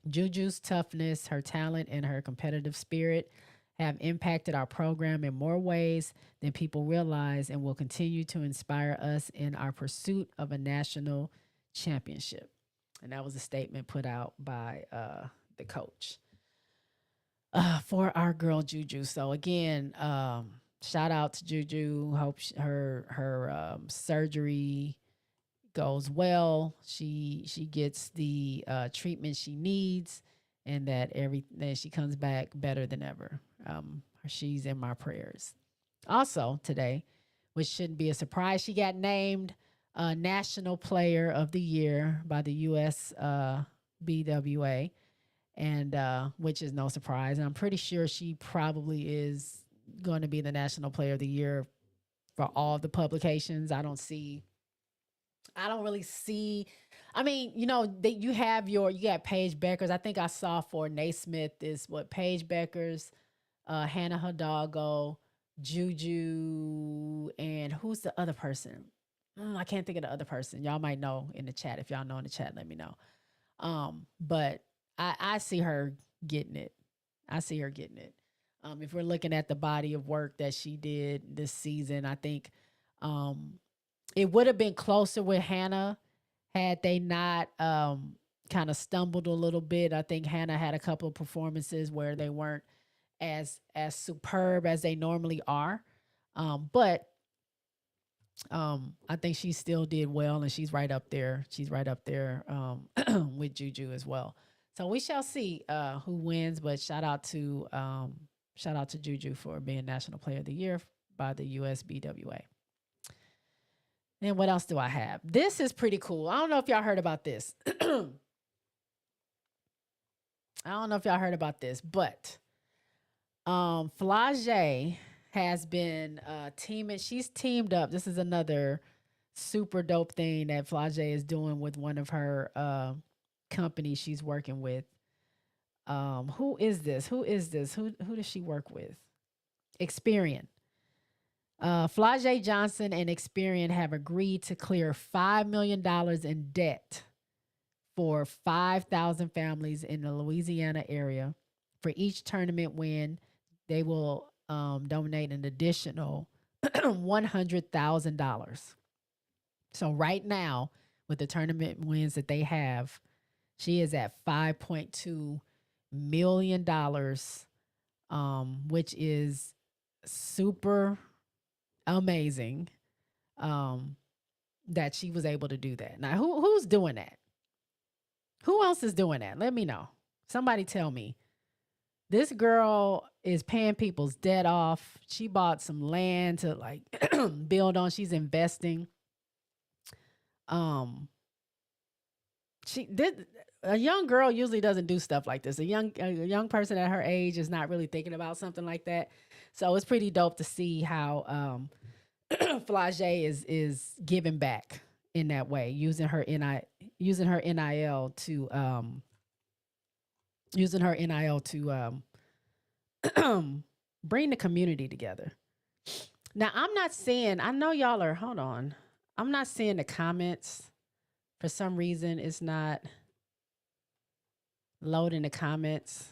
A: Juju's toughness, her talent, and her competitive spirit have impacted our program in more ways than people realize and will continue to inspire us in our pursuit of a national championship." And that was a statement put out by the coach for our girl Juju. So again, shout out to Juju. Hope her surgery goes well. She gets the treatment she needs, and that she comes back better than ever. She's in my prayers. Also today, which shouldn't be a surprise, she got named National Player of the Year by the US BWA, and which is no surprise. And I'm pretty sure she probably is going to be the National Player of the Year for all of the publications. I don't really see. I mean, that you got Paige Beckers. I think I saw for Naismith is what Paige Beckers, Hannah Hidalgo, Juju, and who's the other person? I can't think of the other person. Y'all might know in the chat. If y'all know in the chat, let me know. But I see her getting it. I see her getting it. If we're looking at the body of work that she did this season, I think it would have been closer with Hannah had they not kind of stumbled a little bit. I think Hannah had a couple of performances where they weren't as superb as they normally are. But I think she still did well, and she's right up there. She's right up there with Juju as well. So we shall see who wins. But shout out to Juju for being National Player of the Year by the USBWA. And what else do I have? This is pretty cool. I don't know if y'all heard about this. But Flage has been teaming. She's teamed up. This is another super dope thing that Flage is doing with one of her companies she's working with. Who is this? Who does she work with? Experian. Flage Johnson and Experian have agreed to clear $5 million in debt for 5,000 families in the Louisiana area. For each tournament win, they will donate an additional $100,000. So right now, with the tournament wins that they have. She is at $5.2 million, which is super amazing. That she was able to do that. Now, who's doing that? Who else is doing that? Let me know. Somebody tell me. This girl is paying people's debt off. She bought some land to like build on. She's investing. She did. A young girl usually doesn't do stuff like this. A young person at her age is not really thinking about something like that. So it's pretty dope to see how Flage is giving back in that way, using her NIL to bring the community together. Now, I'm not seeing, I know y'all are, hold on. I'm not seeing the comments. For some reason, it's not loading the comments.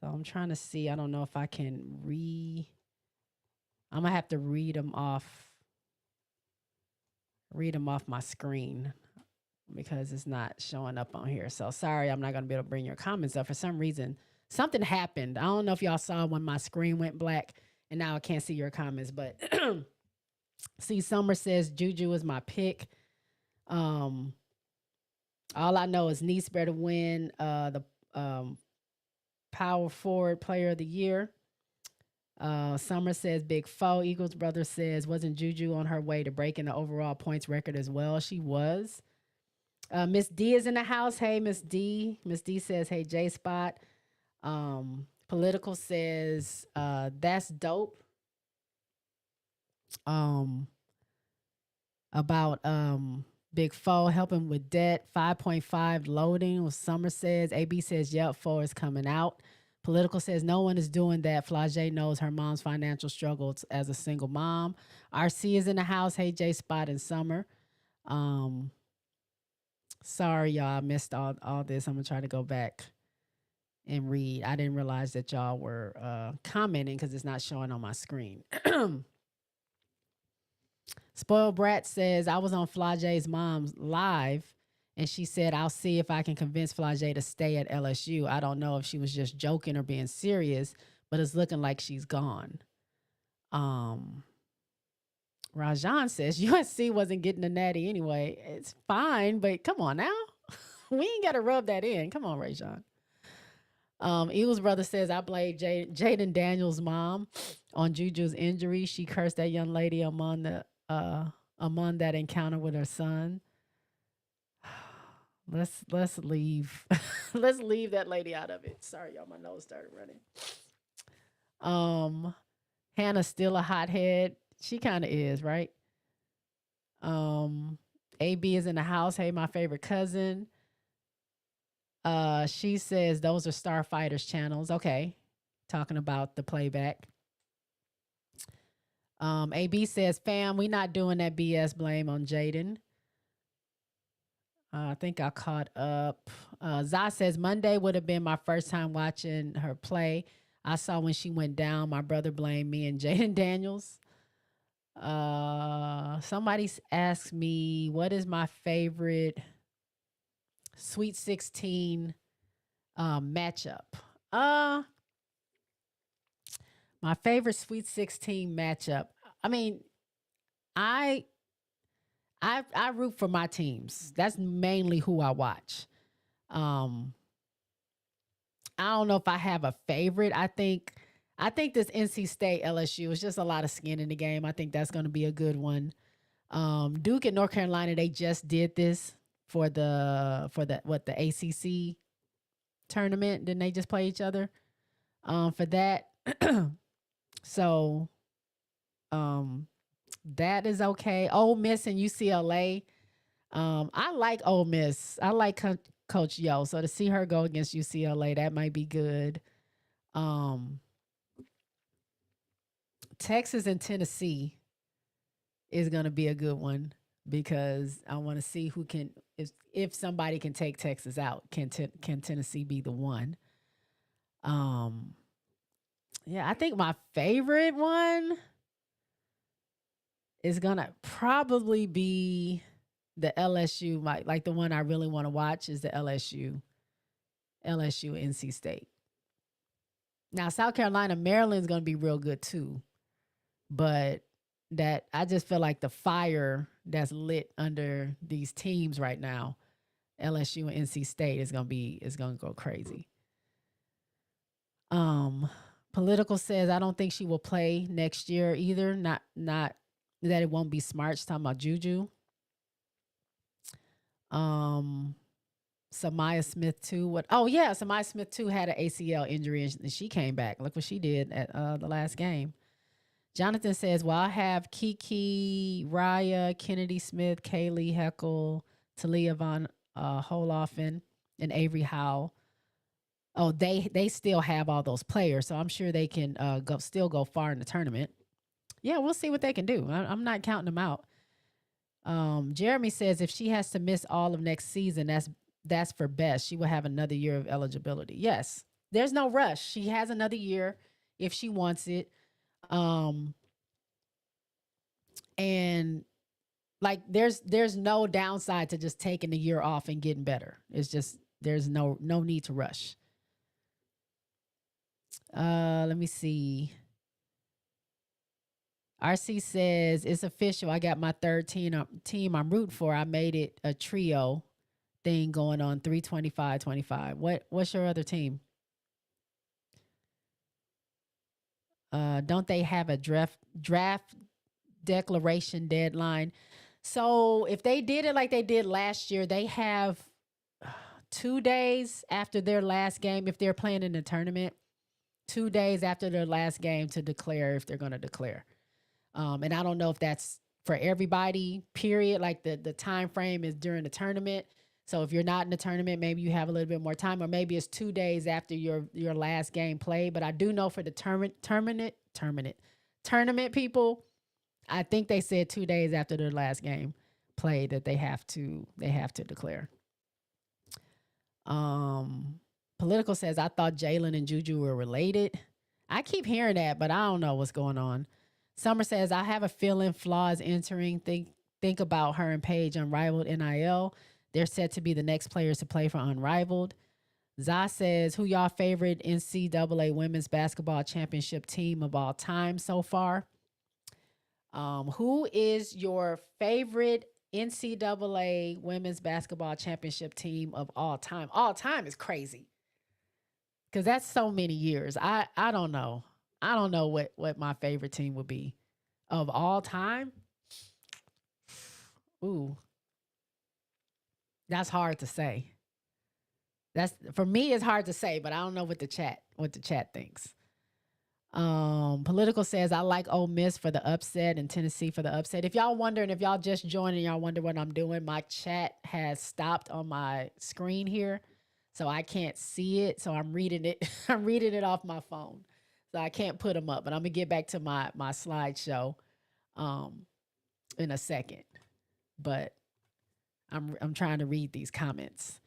A: So I'm trying to see. I don't know if I can I'm going to have to read them off my screen because it's not showing up on here. So sorry, I'm not going to be able to bring your comments up. For some reason, something happened. I don't know if y'all saw when my screen went black and now I can't see your comments, but see, Summer says Juju is my pick. All I know is Nice better win the Power Forward Player of the Year. Summer says Big Foe. Eagles brother says, wasn't Juju on her way to breaking the overall points record as well? She was. Miss D is in the house. Hey, Miss D. Miss D says, hey, JSpot. Political says, that's dope. About Big Foe helping with debt, 5.5 loading. Summer says, AB says, yep, Foe is coming out. Political says no one is doing that. Flage knows her mom's financial struggles as a single mom. RC is in the house. Hey, JSpot and Summer. Sorry, y'all, I missed all this. I'm gonna try to go back and read. I didn't realize that y'all were commenting because it's not showing on my screen. Spoiled Brat says, I was on Flage's mom's live and she said, I'll see if I can convince Flage to stay at LSU. I don't know if she was just joking or being serious, but it's looking like she's gone. Rajan says, USC wasn't getting the natty anyway. It's fine, but come on now. We ain't got to rub that in. Come on, Rajan. Eagles brother says, I blame Jaden Daniels' mom on Juju's injury. She cursed that young lady among that encounter with her son. Let's leave. Let's leave that lady out of it. Sorry, y'all, my nose started running. Hannah's still a hothead. She kind of is, right? AB is in the house. Hey, my favorite cousin. She says those are Starfighters channels. Okay. Talking about the playback. AB says, fam, we not doing that BS blame on Jaden. I think I caught up. Zah says Monday would have been my first time watching her play. I saw when she went down, my brother blamed me and Jaden Daniels. Somebody asked me, what is my favorite Sweet 16 matchup? My favorite Sweet 16 matchup. I mean, I root for my teams. That's mainly who I watch. I don't know if I have a favorite. I think this NC State LSU is just a lot of skin in the game. I think that's going to be a good one. Duke and North Carolina, they just did this for the ACC tournament. Didn't they just play each other for that? So that is okay. Ole Miss and UCLA. I like Ole Miss. I like Coach Yo. So to see her go against UCLA, that might be good. Texas and Tennessee is going to be a good one because I want to see who can, if somebody can take Texas out, can Tennessee be the one? Yeah, I think my favorite one is gonna probably be the LSU. Like the one I really want to watch is the LSU NC State. Now South Carolina, Maryland's gonna be real good too, but that I just feel like the fire that's lit under these teams right now, LSU and NC State is gonna go crazy. Um, Political says I don't think she will play next year either. Not that it won't be smart. She's talking about Juju. Samaya Smith too. What? Oh yeah, Samaya Smith too had an ACL injury and she came back. Look what she did at the last game. Jonathan says, "Well, I have Kiki, Raya, Kennedy Smith, Kaylee Heckle, Talia Von Holofen, and Avery Howe. Oh, they still have all those players, so I'm sure they can still go far in the tournament. Yeah, we'll see what they can do. I'm not counting them out." Jeremy says if she has to miss all of next season, that's for best. She will have another year of eligibility. Yes, there's no rush. She has another year if she wants it. And like there's no downside to just taking a year off and getting better. It's just there's no need to rush. Let me see. RC says it's official. I got my third team I'm rooting for. I made it a trio thing going on 325-25. What's your other team? Don't they have a draft declaration deadline? So if they did it like they did last year, they have 2 days after their last game, if they're playing in the tournament, 2 days after their last game to declare if they're going to declare. And I don't know if that's for everybody, period. Like the time frame is during the tournament. So if you're not in the tournament, maybe you have a little bit more time, or maybe it's 2 days after your last game played. But I do know for the tournament people, I think they said 2 days after their last game played that they have to declare. Political says I thought Jalen and Juju were related. I keep hearing that, but I don't know what's going on. Summer says I have a feeling Flaw is entering. Think about her and Paige Unrivaled NIL. They're set to be the next players to play for Unrivaled. Za says, who y'all favorite NCAA women's basketball championship team of all time so far? Who is your favorite NCAA women's basketball championship team of all time? All time is crazy because that's so many years. I don't know. I don't know what my favorite team would be of all time. Ooh, that's hard to say. That's for me. It's hard to say, but I don't know what the chat thinks. Political says I like Ole Miss for the upset and Tennessee for the upset. If y'all wondering, if y'all just joined and y'all wonder what I'm doing, my chat has stopped on my screen here, so I can't see it. So I'm reading it. I'm reading it off my phone, so I can't put them up. But I'm gonna get back to my slideshow, in a second. But I'm trying to read these comments.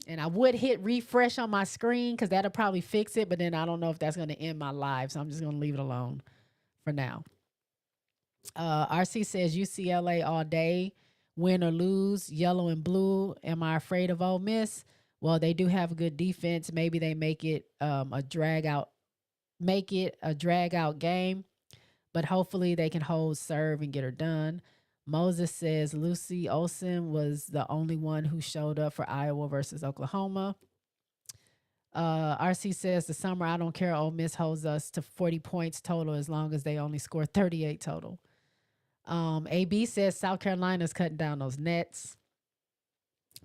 A: And I would hit refresh on my screen because that'll probably fix it, but then I don't know if that's going to end my live, so I'm just going to leave it alone for now. RC says UCLA all day, win or lose, yellow and blue. Am I afraid of Ole Miss? Well, they do have a good defense. Maybe they make it a drag out game, but hopefully they can hold serve and get her done. Moses says Lucy Olsen was the only one who showed up for Iowa versus Oklahoma. RC says the summer, I don't care. Ole Miss holds us to 40 points total as long as they only score 38 total. AB says South Carolina's cutting down those nets.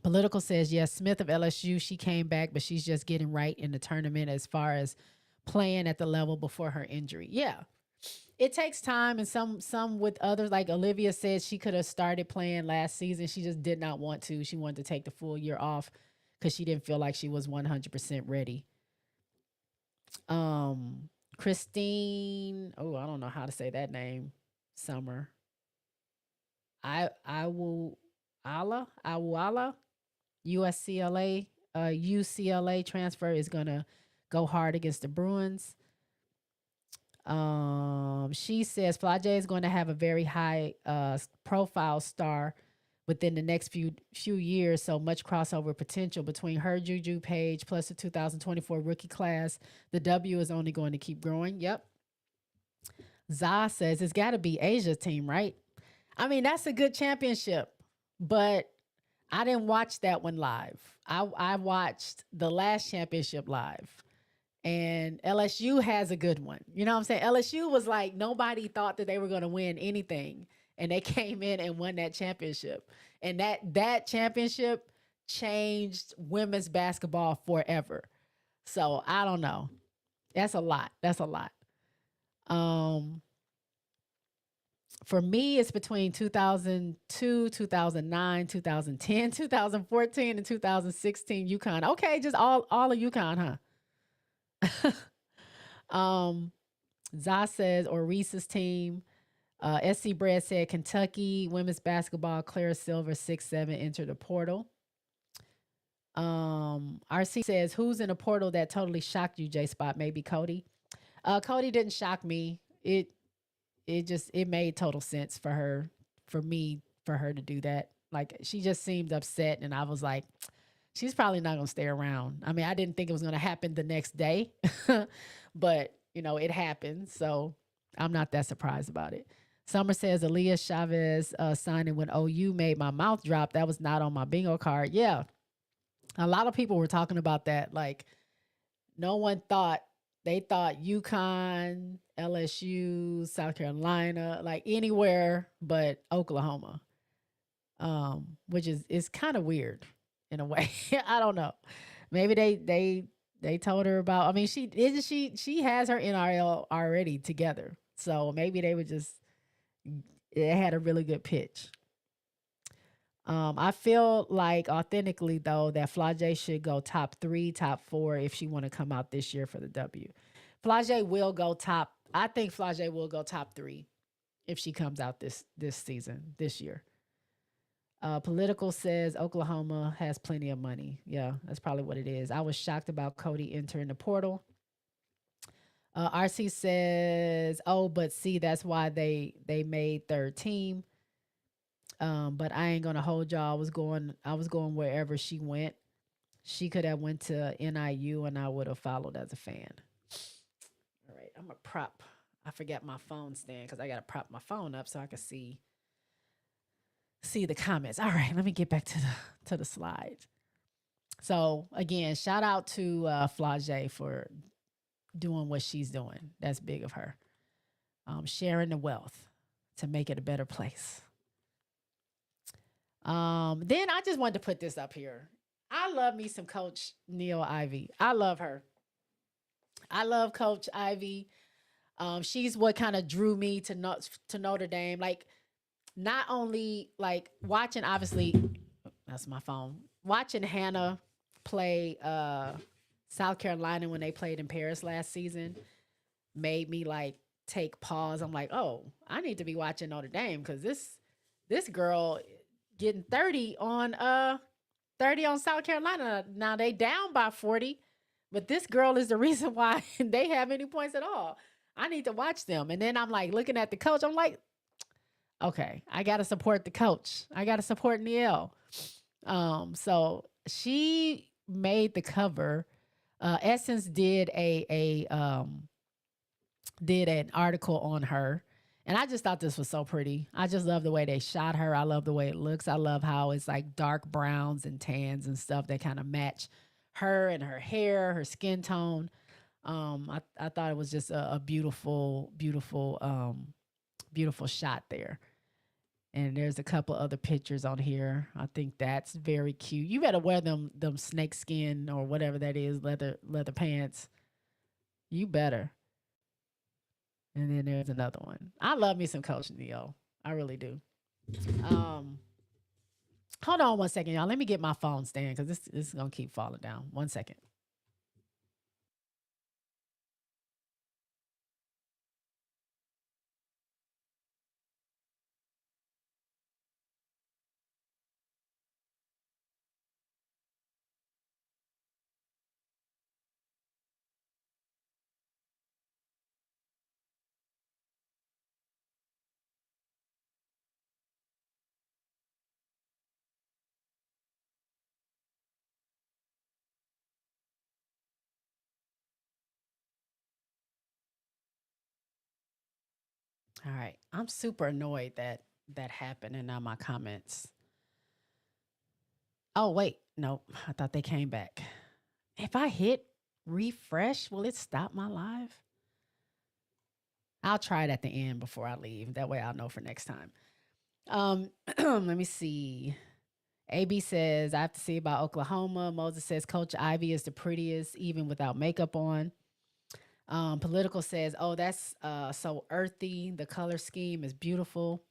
A: Political says, yes, Smith of LSU, she came back, but she's just getting right in the tournament as far as playing at the level before her injury. Yeah. It takes time, and some with others, like Olivia said, she could have started playing last season. She just did not want to. She wanted to take the full year off because she didn't feel like she was 100% ready. Christine, I don't know how to say that name. Summer. Awala, UCLA transfer is gonna go hard against the Bruins. She says Flage is going to have a very high profile star within the next few years. So much crossover potential between her Juju page plus the 2024 rookie class. The W is only going to keep growing. Yep. Za says it's got to be Asia's team, right? I mean, that's a good championship, but I didn't watch that one live. I watched the last championship live, and LSU has a good one. You know what I'm saying? LSU was like, nobody thought that they were going to win anything, and they came in and won that championship. And that championship changed women's basketball forever. So I don't know. That's a lot. That's a lot. Um, for me, it's between 2002, 2009, 2010, 2014, and 2016 UConn. Okay, just all of UConn, huh? Za says, or Reese's team. SC Bread said Kentucky women's basketball, Clara Silver 6'7" entered the portal. RC says, who's in a portal that totally shocked you, J Spot? Maybe Cody. Cody didn't shock me. It made total sense for her, for her to do that. Like, she just seemed upset, and I was like, she's probably not gonna stay around. I mean, I didn't think it was gonna happen the next day, but it happened. So I'm not that surprised about it. Summer says Aaliyah Chavez signing when OU made my mouth drop. That was not on my bingo card. Yeah, a lot of people were talking about that. Like, no one thought, they thought UConn, LSU, South Carolina, like anywhere but Oklahoma, which is kind of weird in a way. I don't know. Maybe they told her about. I mean, she has her NRL already together, so maybe they would just. It had a really good pitch. I feel like authentically though that Flage should go top 3, top 4 if she want to come out this year for the W. Flage will go top. I think Flage will go top 3 if she comes out this season, this year. Political says Oklahoma has plenty of money. Yeah, that's probably what it is. I was shocked about Cody entering the portal. RC says, "Oh, but see, that's why they made third team." But I ain't gonna hold y'all. I was going wherever she went. She could have went to NIU, and I would have followed as a fan. All right, I'm a prop. I forgot my phone stand because I gotta prop my phone up so I can see the comments. All right, let me get back to the slides. So again, shout out to Flage for doing what she's doing. That's big of her. Sharing the wealth to make it a better place. Then I just wanted to put this up here. I love me some Coach Neil Ivy. I love her. I love Coach Ivy. She's what kind of drew me to Notre Dame. Like, not only like watching, obviously, that's my phone. Watching Hannah play South Carolina when they played in Paris last season made me like take pause. I'm like, oh, I need to be watching Notre Dame because this girl getting 30 on South Carolina. Now they down by 40, but this girl is the reason why they have any points at all. I need to watch them. And then I'm like looking at the coach. I'm like, okay, I gotta support the coach. I gotta support Neil. So she made the cover. Essence did did an article on her. And I just thought this was so pretty. I just love the way they shot her. I love the way it looks. I love how it's like dark browns and tans and stuff that kind of match her and her hair, her skin tone. I thought it was just a beautiful, beautiful shot there. And there's a couple other pictures on here. I think that's very cute. You better wear them snake skin or whatever that is, leather pants. You better. And then there's another one. I love me some Coach Neo. I really do. Hold on one second, y'all. Let me get my phone stand because this is gonna keep falling down. 1 second. All right. I'm super annoyed that that happened and now my comments. Oh, wait. Nope. I thought they came back. If I hit refresh, will it stop my live? I'll try it at the end before I leave. That way I'll know for next time. Let me see. AB says, I have to see about Oklahoma. Moses says, Coach Ivy is the prettiest, even without makeup on. Political says, oh, that's so earthy. The color scheme is beautiful.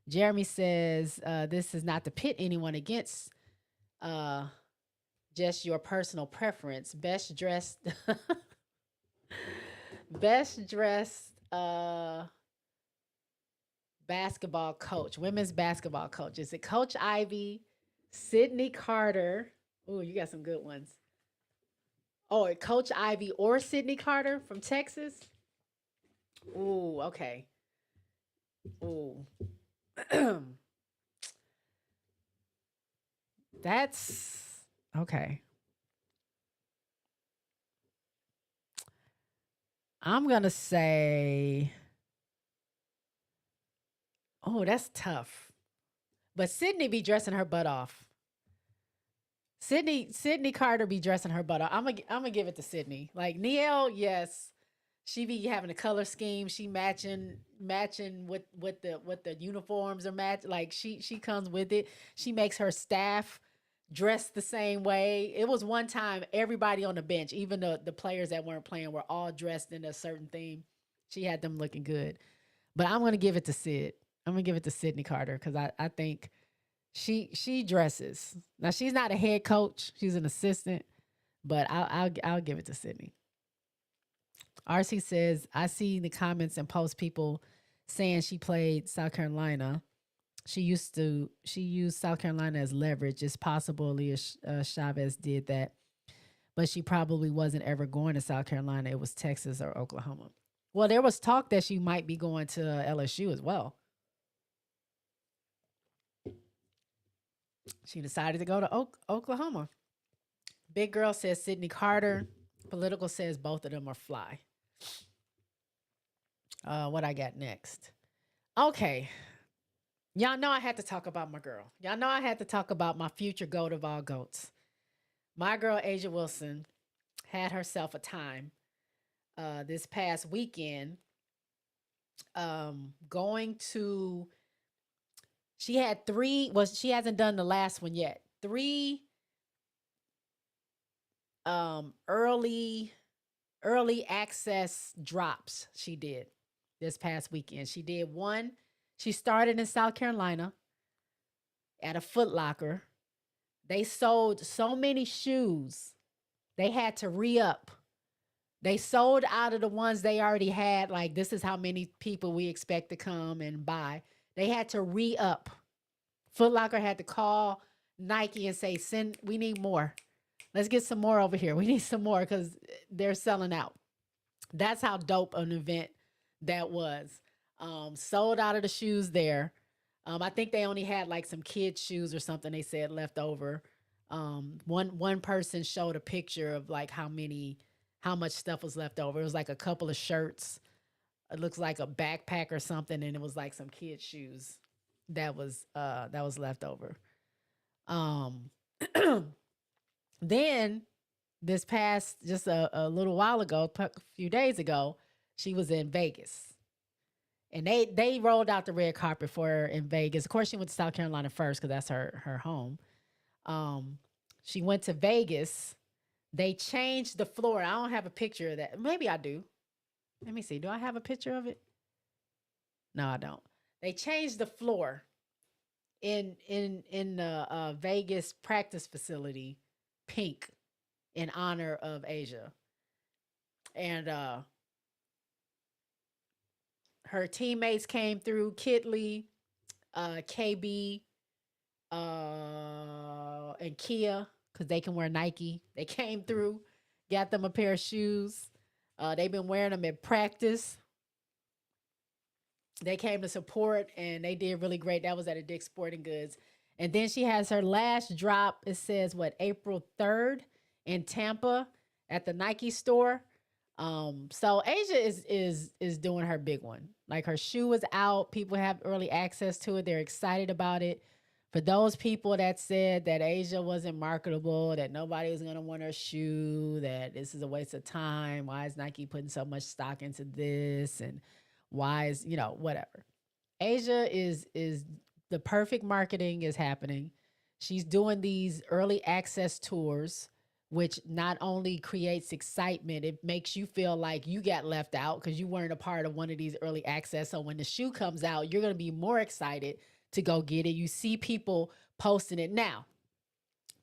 A: Jeremy says, this is not to pit anyone against uh, just your personal preference. Best dressed, best dressed basketball coach, women's basketball coach. Is it Coach Ivy, Sydney Carter? Oh, you got some good ones. Oh, Coach Ivy or Sydney Carter from Texas? Ooh, okay. Ooh. That's okay. I'm going to say, oh, that's tough. But Sydney be dressing her butt off. Sydney Carter be dressing her butt off. I'm gonna give it to Sydney. Like Neil, yes, she be having a color scheme. She matching with the uniforms are match. Like she comes with it. She makes her staff dress the same way. It was one time everybody on the bench, even the players that weren't playing, were all dressed in a certain theme. She had them looking good. But I'm gonna give it to Sid. I'm gonna give it to Sydney Carter because I think she dresses. Now she's not a head coach; she's an assistant. But I'll give it to Sydney. RC says I see the comments and post people saying she played South Carolina. She used South Carolina as leverage. It's possible Leah Chavez did that, but she probably wasn't ever going to South Carolina. It was Texas or Oklahoma. Well, there was talk that she might be going to LSU as well. She decided to go to Oklahoma. Big Girl says Sydney Carter. Political says both of them are fly. What I got next? Okay. Y'all know I had to talk about my girl. Y'all know I had to talk about my future goat of all goats. My girl, Asia Wilson, had herself a time this past weekend going to, she had three, well, she hasn't done the last one yet. Three early access drops she did this past weekend. She did one. She started in South Carolina at a Foot Locker. They sold so many shoes, they had to re-up. They sold out of the ones they already had. Like, this is how many people we expect to come and buy. They had to re-up. Foot Locker had to call Nike and say, we need more. Let's get some more over here. We need some more because they're selling out. That's how dope an event that was. Sold out of the shoes there. I think they only had like some kids' shoes or something they said left over. One person showed a picture of like how much stuff was left over. It was like a couple of shirts. It looks like a backpack or something, and it was like some kids' shoes that was left over. Then this past just a little while ago, a few days ago, she was in Vegas. And they rolled out the red carpet for her in Vegas. Of course, she went to South Carolina first because that's her home. She went to Vegas. They changed the floor. I don't have a picture of that. Maybe I do. Let me see. Do I have a picture of it? No, I don't. They changed the floor in the Vegas practice facility pink in honor of Asia. And her teammates came through, Kitley, KB, and Kia, because they can wear Nike. They came through, got them a pair of shoes. They've been wearing them at practice. They came to support and they did really great. That was at a Dick's Sporting Goods. And then she has her last drop. It says April 3rd in Tampa at the Nike store. So Asia is doing her big one. Like her shoe was out. People have early access to it. They're excited about it. For those people that said that Asia wasn't marketable, that nobody was going to want her shoe, that this is a waste of time, why is Nike putting so much stock into this, and why is, whatever. Asia is the perfect marketing is happening. She's doing these early access tours, which not only creates excitement, it makes you feel like you got left out because you weren't a part of one of these early access. So when the shoe comes out, you're going to be more excited to go get it. You see people posting it. Now,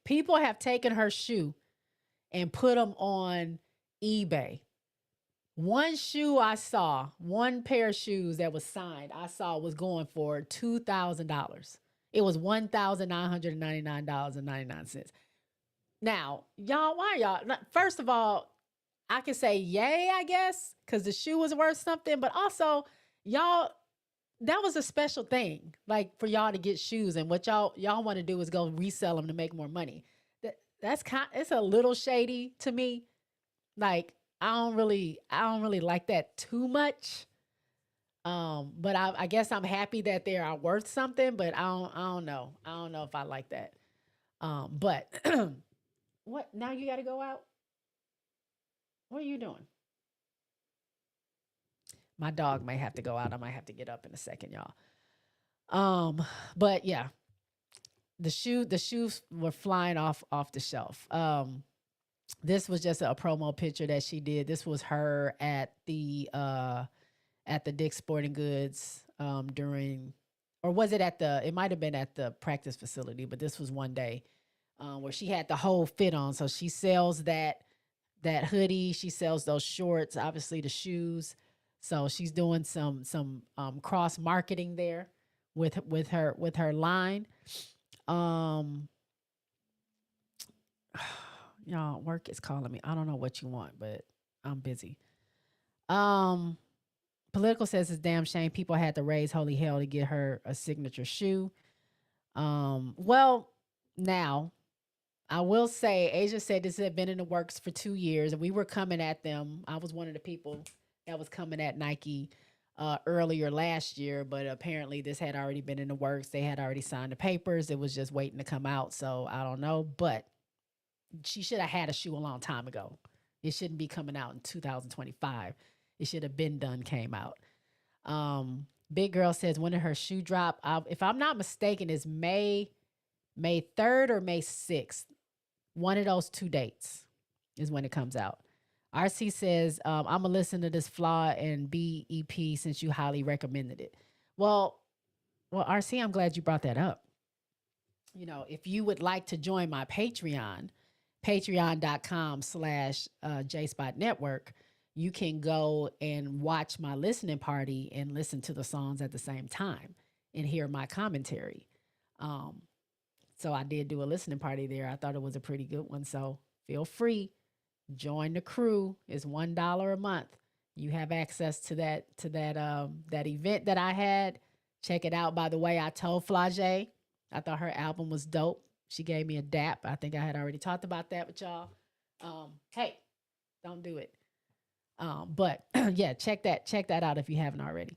A: people have taken her shoe and put them on eBay. One shoe I saw, one pair of shoes that was signed, I saw was going for $2,000. It was $1,999.99. Now, y'all, why y'all? First of all, I can say yay, I guess, because the shoe was worth something, but also, y'all, that was a special thing, like for y'all to get shoes, and what y'all want to do is go resell them to make more money. That's it's a little shady to me. Like I don't really like that too much. But I guess I'm happy that they are worth something, but I don't know. I don't know if I like that. But what now you gotta go out? What are you doing? My dog may have to go out. I might have to get up in a second, y'all. But yeah, the shoes were flying off the shelf. This was just a promo picture that she did. This was her at the Dick's Sporting Goods during, or was it at the? It might have been at the practice facility, but this was one day where she had the whole fit on. So she sells that hoodie. She sells those shorts. Obviously the shoes. So she's doing some cross marketing there with her line. Um, y'all, work is calling me. I don't know what you want, but I'm busy. Um, Political says it's damn shame people had to raise holy hell to get her a signature shoe. Well, now I will say Asia said this had been in the works for 2 years, and we were coming at them. I was one of the people that was coming at Nike earlier last year, but apparently this had already been in the works. They had already signed the papers. It was just waiting to come out. So I don't know, but she should have had a shoe a long time ago. It shouldn't be coming out in 2025. It should have been done, came out. Big Girl says when did her shoe drop? If I'm not mistaken, it's May 3rd or May 6th. One of those two dates is when it comes out. RC says, I'm going to listen to this Flaw and BEP since you highly recommended it. Well, RC, I'm glad you brought that up. If you would like to join my Patreon, patreon.com/JSpotNetwork, you can go and watch my listening party and listen to the songs at the same time and hear my commentary. So I did do a listening party there. I thought it was a pretty good one. So feel free, join the crew. It's $1 a month. You have access to that event that I had. Check it out. By the way, I told Flage I thought her album was dope. She gave me a dap. I think I had already talked about that with y'all. Hey, don't do it. But yeah, check that out if you haven't already.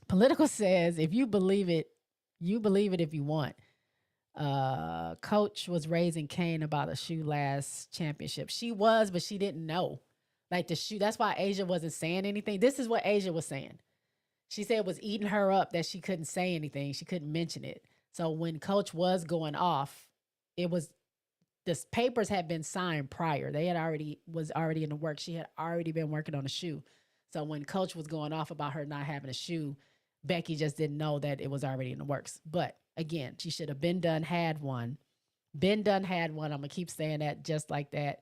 A: Political says if you believe it, you believe it if you want. Coach was raising Cain about a shoe last championship. She was, but she didn't know. Like the shoe, that's why Asia wasn't saying anything. This is what Asia was saying. She said it was eating her up that she couldn't say anything. She couldn't mention it. So when Coach was going off, it was the papers had been signed prior. They had was already in the works. She had already been working on a shoe. So when Coach was going off about her not having a shoe, Becky just didn't know that it was already in the works. But again, she should have been done, had one. Been done, had one. I'm going to keep saying that just like that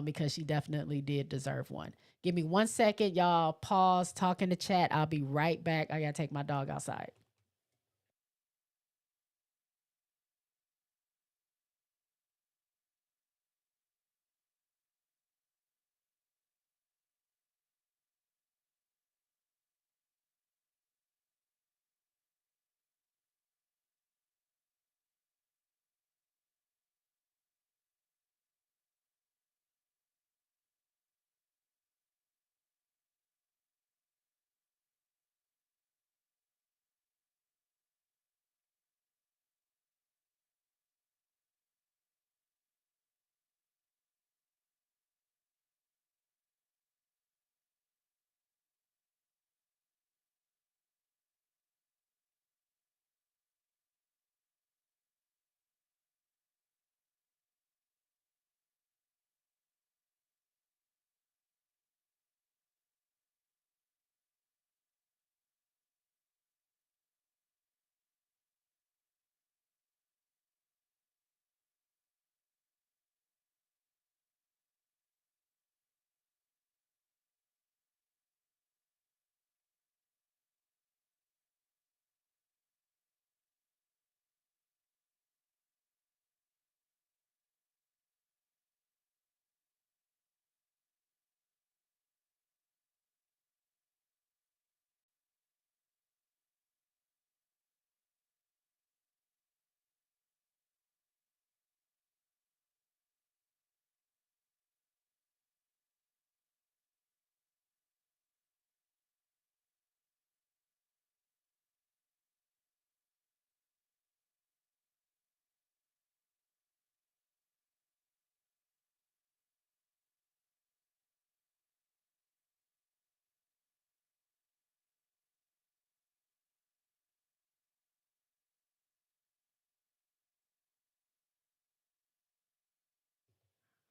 A: because she definitely did deserve one. Give me 1 second, y'all. Pause, talk in the chat. I'll be right back. I got to take my dog outside.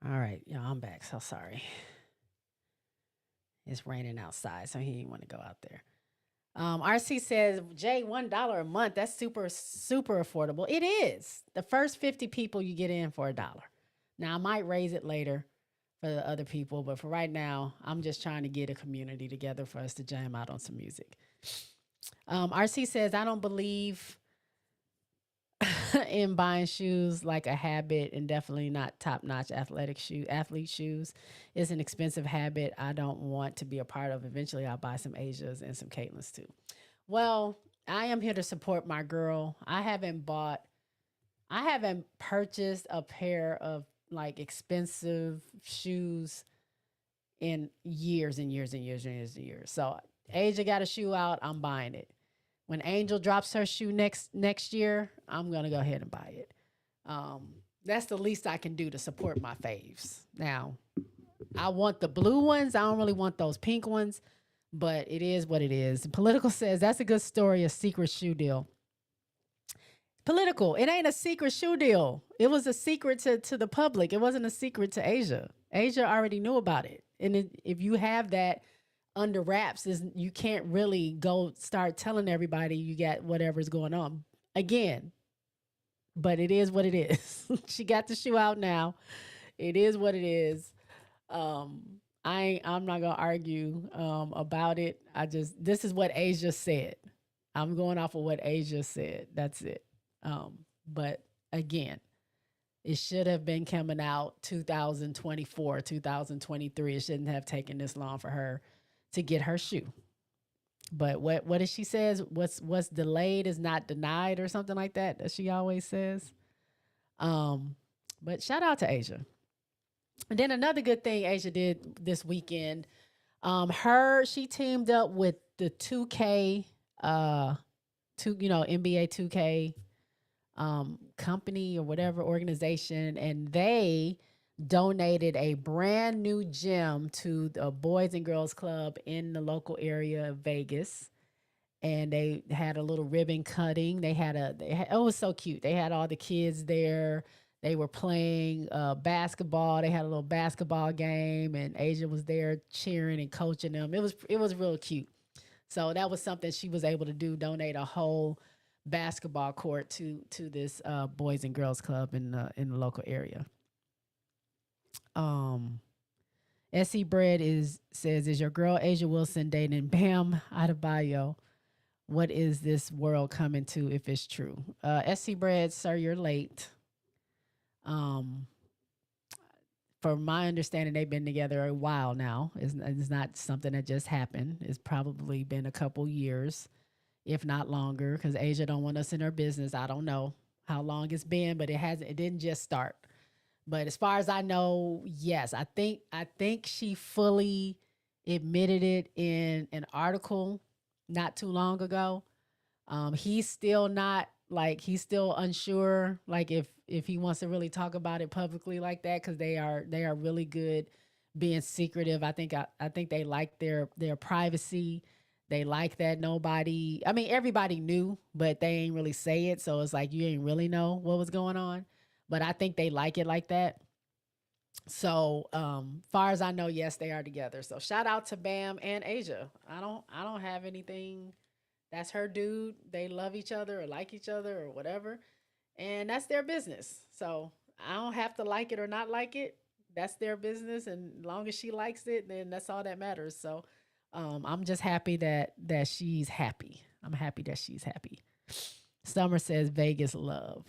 A: All right, y'all, I'm back. So sorry. It's raining outside, so he didn't want to go out there. RC says, Jay, $1 a month. That's super, super affordable. It is. The first 50 people you get in for $1. Now I might raise it later for the other people, but for right now, I'm just trying to get a community together for us to jam out on some music. RC says, I don't believe in buying shoes like a habit, and definitely not top-notch athlete shoes. It's an expensive habit I don't want to be a part of. Eventually I'll buy some Asias and some Caitlin's too. Well, I am here to support my girl. I haven't purchased a pair of like expensive shoes in years and years and years and years and years. So Asia got a shoe out, I'm buying it. When Angel drops her shoe next year, I'm gonna go ahead and buy it. That's the least I can do to support my faves. Now, I want the blue ones. I don't really want those pink ones, but it is what it is. Political says that's a good story, a secret shoe deal. Political, it ain't a secret shoe deal. It was a secret to the public. It wasn't a secret to Asia. Asia already knew about it. And if you have that under wraps, you can't really go start telling everybody you got whatever's going on again. But it is what it is. She got the shoe out now. It is what it is. I'm not gonna argue about it. This is what Asia said. I'm going off of what Asia said. That's it. But again, it should have been coming out 2024, 2023. It shouldn't have taken this long for her to get her shoe. But what did she says? What's delayed is not denied, or something like that she always says. But shout out to Asia. And then another good thing Asia did this weekend, she teamed up with the 2K, NBA 2K company or whatever organization, and they donated a brand new gym to the Boys and Girls Club in the local area of Vegas. And they had a little ribbon cutting. It was so cute. They had all the kids there. They were playing basketball. They had a little basketball game, and Asia was there cheering and coaching them. It was real cute. So that was something she was able to do, donate a whole basketball court to this Boys and Girls Club in the local area. SC Bread says, is your girl Asia Wilson dating Bam Adebayo? What is this world coming to if it's true? SC Bread, sir, you're late. From my understanding, they've been together a while now. It's not something that just happened. It's probably been a couple years, if not longer, because Asia don't want us in her business. I don't know how long it's been, but it didn't just start. But as far as I know, yes, I think she fully admitted it in an article not too long ago. He's still not he's still unsure if he wants to really talk about it publicly like that, because they are really good being secretive. I think they like their privacy. They like that everybody knew, but they ain't really say it. So it's like you ain't really know what was going on. But I think they like it like that. So far as I know, yes, they are together. So shout out to Bam and Asia. I don't have anything. That's her dude. They love each other or like each other or whatever. And that's their business. So I don't have to like it or not like it. That's their business. And as long as she likes it, then that's all that matters. So I'm just happy that she's happy. I'm happy that she's happy. Summer says Vegas love.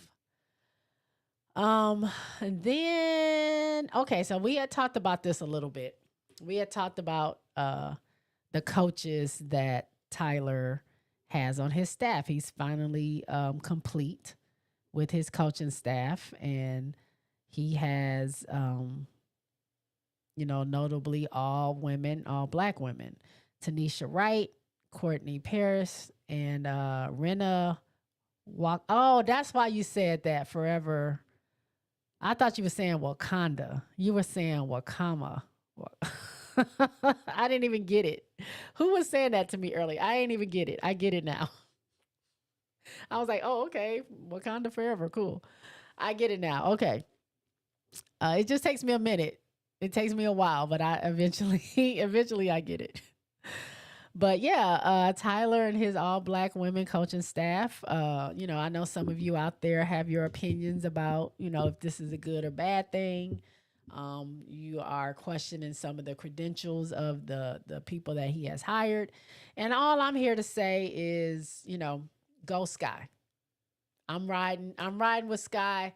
A: And then okay, so we had talked about this a little bit. We had talked about the coaches that Tyler has on his staff. He's finally complete with his coaching staff, and he has notably all women, all Black women. Tanisha Wright, Courtney Paris, and Rena Walk. Oh, that's why you said that forever. I thought you were saying Wakanda. You were saying Wakama. I didn't even get it. Who was saying that to me earlier? I ain't even get it. I get it now. I was like, oh, okay. Wakanda forever. Cool. I get it now. Okay. It just takes me a minute. It takes me a while, but I eventually, eventually I get it. But yeah, Tyler and his all black women coaching staff. I know some of you out there have your opinions about, if this is a good or bad thing. You are questioning some of the credentials of the people that he has hired. And all I'm here to say is, go Sky. I'm riding with Sky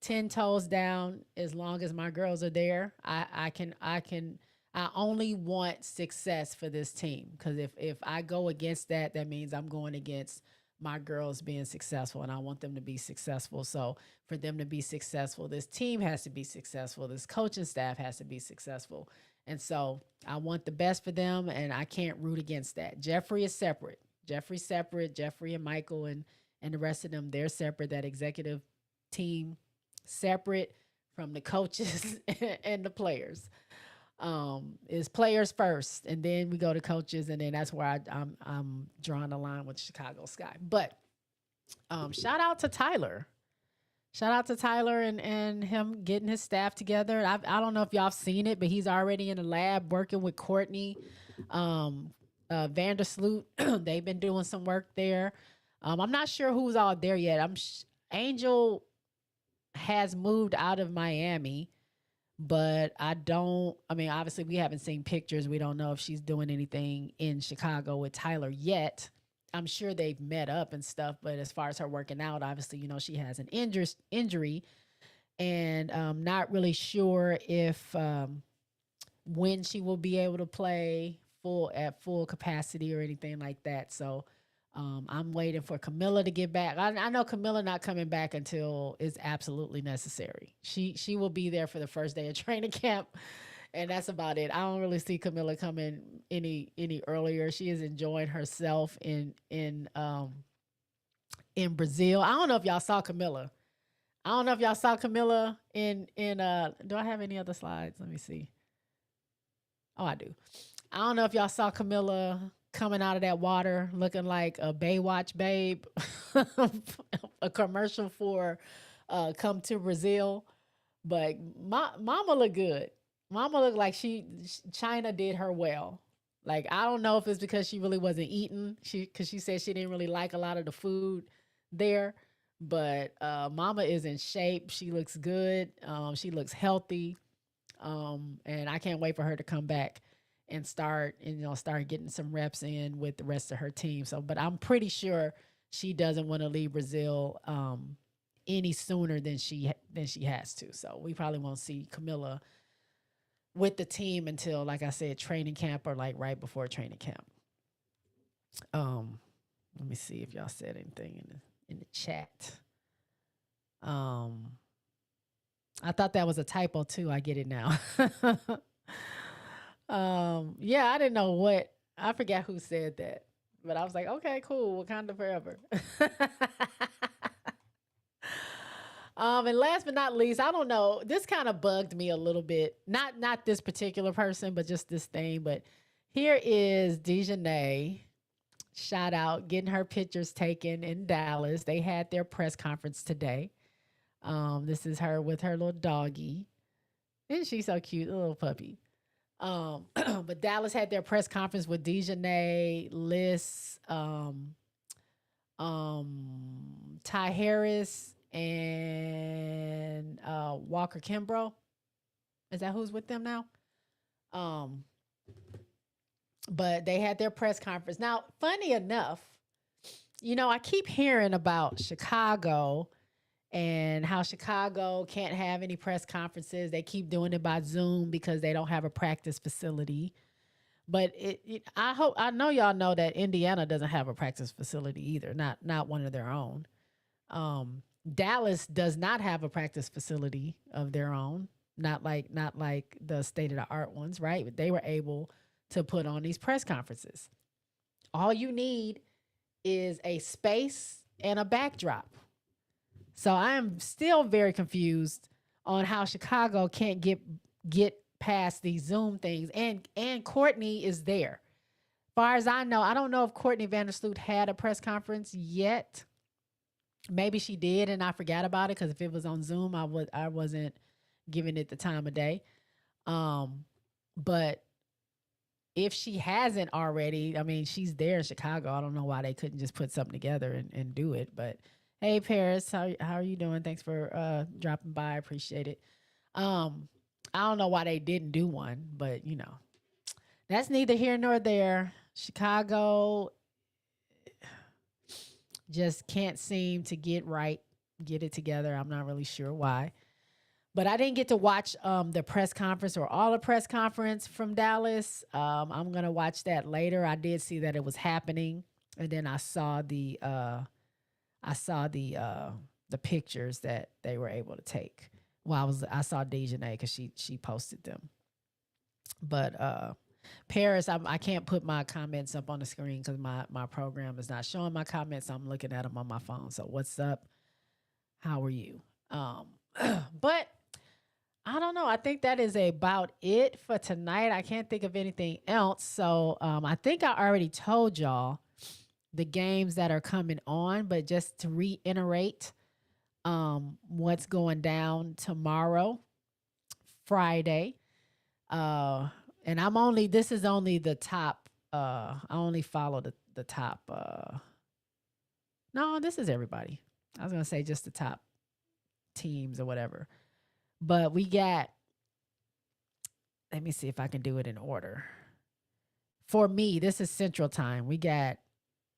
A: 10 toes down as long as my girls are there. I only want success for this team because if I go against that, that means I'm going against my girls being successful and I want them to be successful. So for them to be successful, this team has to be successful. This coaching staff has to be successful. And so I want the best for them and I can't root against that. Jeffrey is separate. Jeffrey's separate. Jeffrey and Michael and the rest of them, they're separate. That executive team separate from the coaches and the players. Is players first, and then we go to coaches, and then that's where I'm drawing the line with Chicago Sky. But shout out to Tyler. Shout out to Tyler and him getting his staff together. I don't know if y'all have seen it, but he's already in the lab working with Courtney Vandersloot. They've been doing some work there. I'm not sure who's all there yet. Angel has moved out of Miami, but obviously we haven't seen pictures. We don't know if she's doing anything in Chicago with Tyler yet. I'm sure they've met up and stuff, but as far as her working out, obviously, she has an injury and not really sure if when she will be able to play at full capacity or anything like that. So I'm waiting for Camilla to get back. I know Camilla not coming back until it's absolutely necessary. She will be there for the first day of training camp, and that's about it. I don't really see Camilla coming any earlier. She is enjoying herself in Brazil. I don't know if y'all saw Camilla. I don't know if y'all saw Camilla in do I have any other slides? Let me see. Oh, I do. I don't know if y'all saw Camilla coming out of that water looking like a Baywatch babe, a commercial for Come to Brazil. But mama looked good. Mama looked like China did her well. Like, I don't know if it's because she really wasn't eating. Because she said she didn't really like a lot of the food there. But mama is in shape. She looks good. She looks healthy. And I can't wait for her to come back and start getting some reps in with the rest of her team. So, but I'm pretty sure she doesn't want to leave Brazil any sooner than she has to. So we probably won't see Camilla with the team until, like I said, training camp or like right before training camp. Let me see if y'all said anything in the chat. I thought that was a typo too. I get it now. Yeah, I didn't know I forgot who said that, but I was like, okay, cool. Wakanda forever. And last but not least, I don't know. This kind of bugged me a little bit. Not this particular person, but just this thing. But here is Dejanay. Shout out, getting her pictures taken in Dallas. They had their press conference today. This is her with her little doggy. Isn't she so cute? A little puppy. But Dallas had their press conference with Dejanay, Liz, Ty Harris, and Walker Kimbrough. Is that who's with them now? But they had their press conference. Now, funny enough, I keep hearing about Chicago and how Chicago can't have any press conferences. They keep doing it by Zoom because they don't have a practice facility. But I know y'all know that Indiana doesn't have a practice facility either, not one of their own. Dallas does not have a practice facility of their own, not like the state of the art ones, right? But they were able to put on these press conferences. All you need is a space and a backdrop. So I am still very confused on how Chicago can't get past these Zoom things. And Courtney is there. Far as I know, I don't know if Courtney Vandersloot had a press conference yet. Maybe she did and I forgot about it because if it was on Zoom, I wasn't giving it the time of day. But if she hasn't already, I mean, she's there in Chicago. I don't know why they couldn't just put something together and do it. But hey, Paris, how are you doing? Thanks for dropping by. I appreciate it. Um, I don't know why they didn't do one, but that's neither here nor there. Chicago just can't seem to get it together. I'm not really sure why. But I didn't get to watch the press conference or all the press conference from Dallas. I'm gonna watch that later. I did see that it was happening, and then I saw the pictures that they were able to take. Well, I saw Dejanay because she posted them. But Paris, I can't put my comments up on the screen because my program is not showing my comments. I'm looking at them on my phone. So what's up? How are you? But I don't know. I think that is about it for tonight. I can't think of anything else. So I think I already told y'all the games that are coming on, but just to reiterate what's going down tomorrow, Friday. And this is only the top. I only follow the top. No, this is everybody. I was going to say just the top teams or whatever. But we got, let me see if I can do it in order. For me, this is Central Time. We got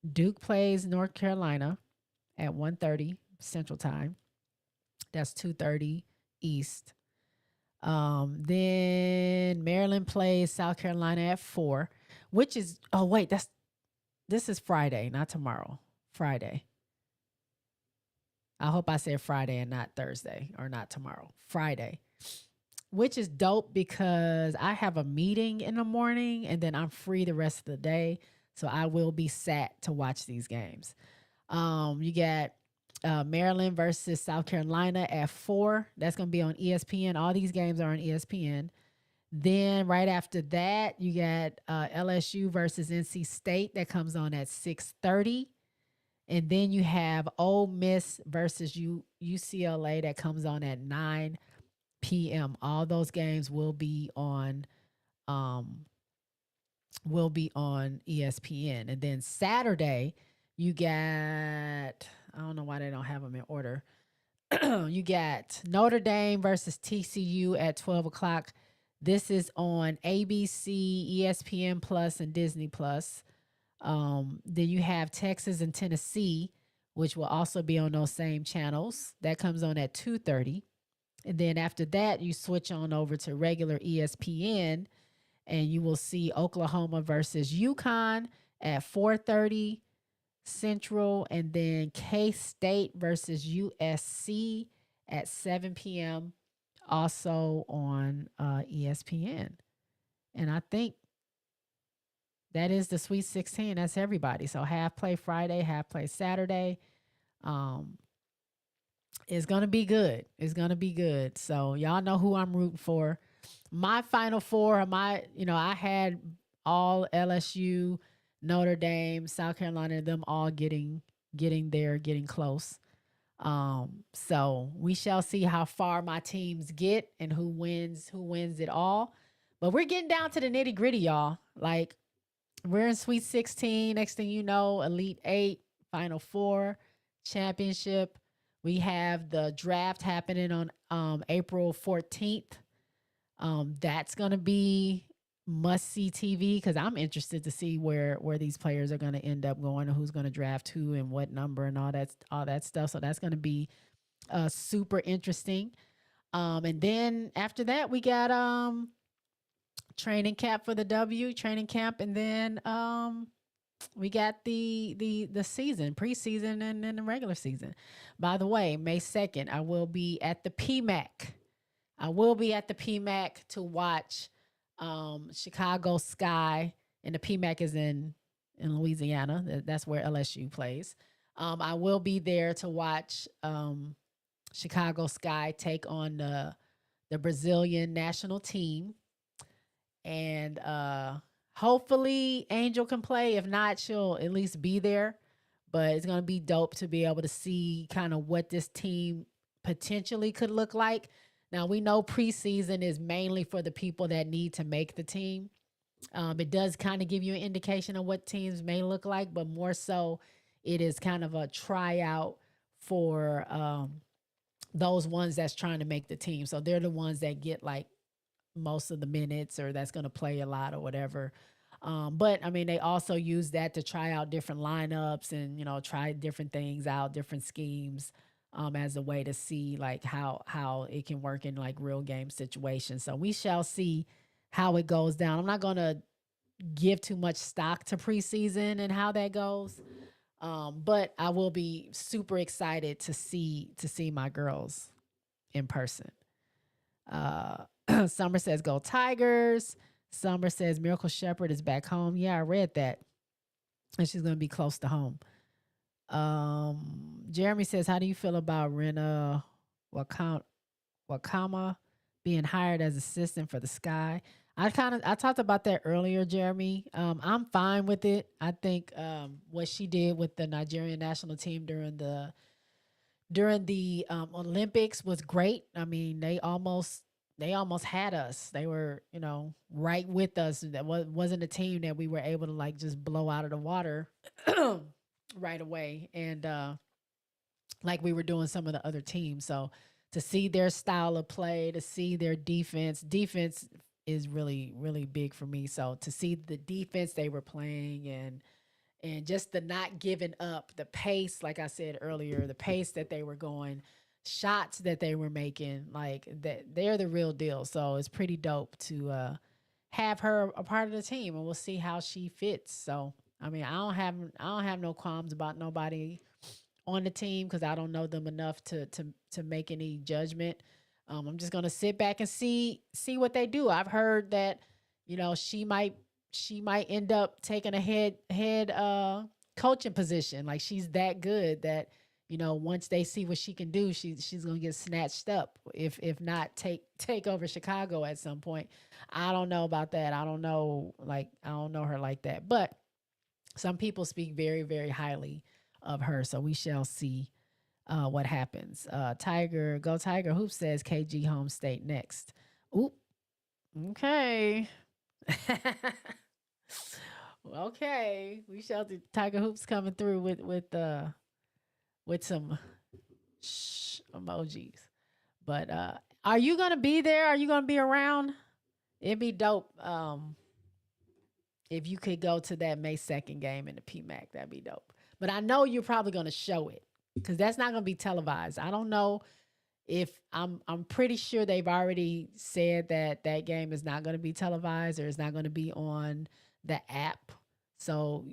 A: Duke plays North Carolina at 1:30 Central Time. That's 2:30 East. Then Maryland plays South Carolina at 4, which is, oh wait, this is Friday, not tomorrow. Friday. I hope I said Friday and not Thursday or not tomorrow. Friday, which is dope because I have a meeting in the morning and then I'm free the rest of the day. So I will be sat to watch these games. You got Maryland versus South Carolina at 4. That's going to be on ESPN. All these games are on ESPN. Then right after that, you got LSU versus NC State. That comes on at 6:30. And then you have Ole Miss versus UCLA that comes on at 9 p.m. All those games will be on ESPN. And then Saturday, you got, I don't know why they don't have them in order. You got Notre Dame versus TCU at 12 o'clock. This is on ABC, ESPN Plus, and Disney Plus. Then you have Texas and Tennessee, which will also be on those same channels. That comes on at 2:30. And then after that, you switch on over to regular ESPN, and you will see Oklahoma versus UConn at 4:30 Central, and then K-State versus USC at 7 p.m. also on ESPN. And I think that is the Sweet 16. That's everybody. So half play Friday, half play Saturday. It's going to be good. It's going to be good. So y'all know who I'm rooting for. My Final Four, I had all LSU, Notre Dame, South Carolina, them all getting there, getting close. So we shall see how far my teams get and who wins it all. But we're getting down to the nitty gritty, y'all. Like, we're in Sweet 16. Next thing you know, Elite 8, Final Four, Championship. We have the draft happening on April 14th. That's going to be must-see TV because I'm interested to see where these players are going to end up going and who's going to draft who and what number and all that stuff. So that's going to be super interesting. And then after that, we got training camp for the training camp, and then we got the season, preseason, and then the regular season. By the way, May 2nd, I will be at the PMAC. To watch Chicago Sky, and the PMAC is in Louisiana. That's where LSU plays. I will be there to watch Chicago Sky take on the Brazilian national team. And hopefully Angel can play. If not, she'll at least be there. But it's going to be dope to be able to see kind of what this team potentially could look like. Now we know preseason is mainly for the people that need to make the team. It does kind of give you an indication of what teams may look like, but more so, it is kind of a tryout for those ones that's trying to make the team. So they're the ones that get like most of the minutes or that's going to play a lot or whatever. But I mean, they also use that to try out different lineups and try different things out, different schemes, as a way to see like how it can work in like real game situations. So we shall see how it goes down. I'm not going to give too much stock to preseason and how that goes. But I will be super excited to see my girls in person. Summer says go Tigers. Summer says Miracle Shepherd is back home. Yeah, I read that. And she's gonna be close to home. Jeremy says, how do you feel about Rena Wakama being hired as assistant for the Sky? I talked about that earlier, Jeremy. I'm fine with it. I think what she did with the Nigerian national team during the Olympics was great. I mean, they almost had us. They were, right with us. That wasn't a team that we were able to like just blow out of the water right away, and like we were doing some of the other teams. So to see their style of play, to see their defense is really really big for me. So to see the defense they were playing and just the not giving up, the pace, like I said earlier, the pace that they were going, shots that they were making, like that, they're the real deal. So it's pretty dope to have her a part of the team, and we'll see how she fits. So I mean, I don't have no qualms about nobody on the team because I don't know them enough to make any judgment. I'm just gonna sit back and see what they do. I've heard that she might end up taking a head coaching position. Like she's that good that once they see what she can do, she's gonna get snatched up. If not take over Chicago at some point. I don't know about that. I don't know her like that. But some people speak very very highly of her, so we shall see what happens. Tiger Hoop says KG home state next. Oop. Okay. Okay, we shall do. Tiger Hoops coming through with some emojis. But are you gonna be there? Are you gonna be around? It'd be dope. If you could go to that May 2nd game in the PMAC, that'd be dope. But I know you're probably gonna show it because that's not gonna be televised. I don't know if I'm pretty sure they've already said that that game is not going to be televised or it's not going to be on the app. So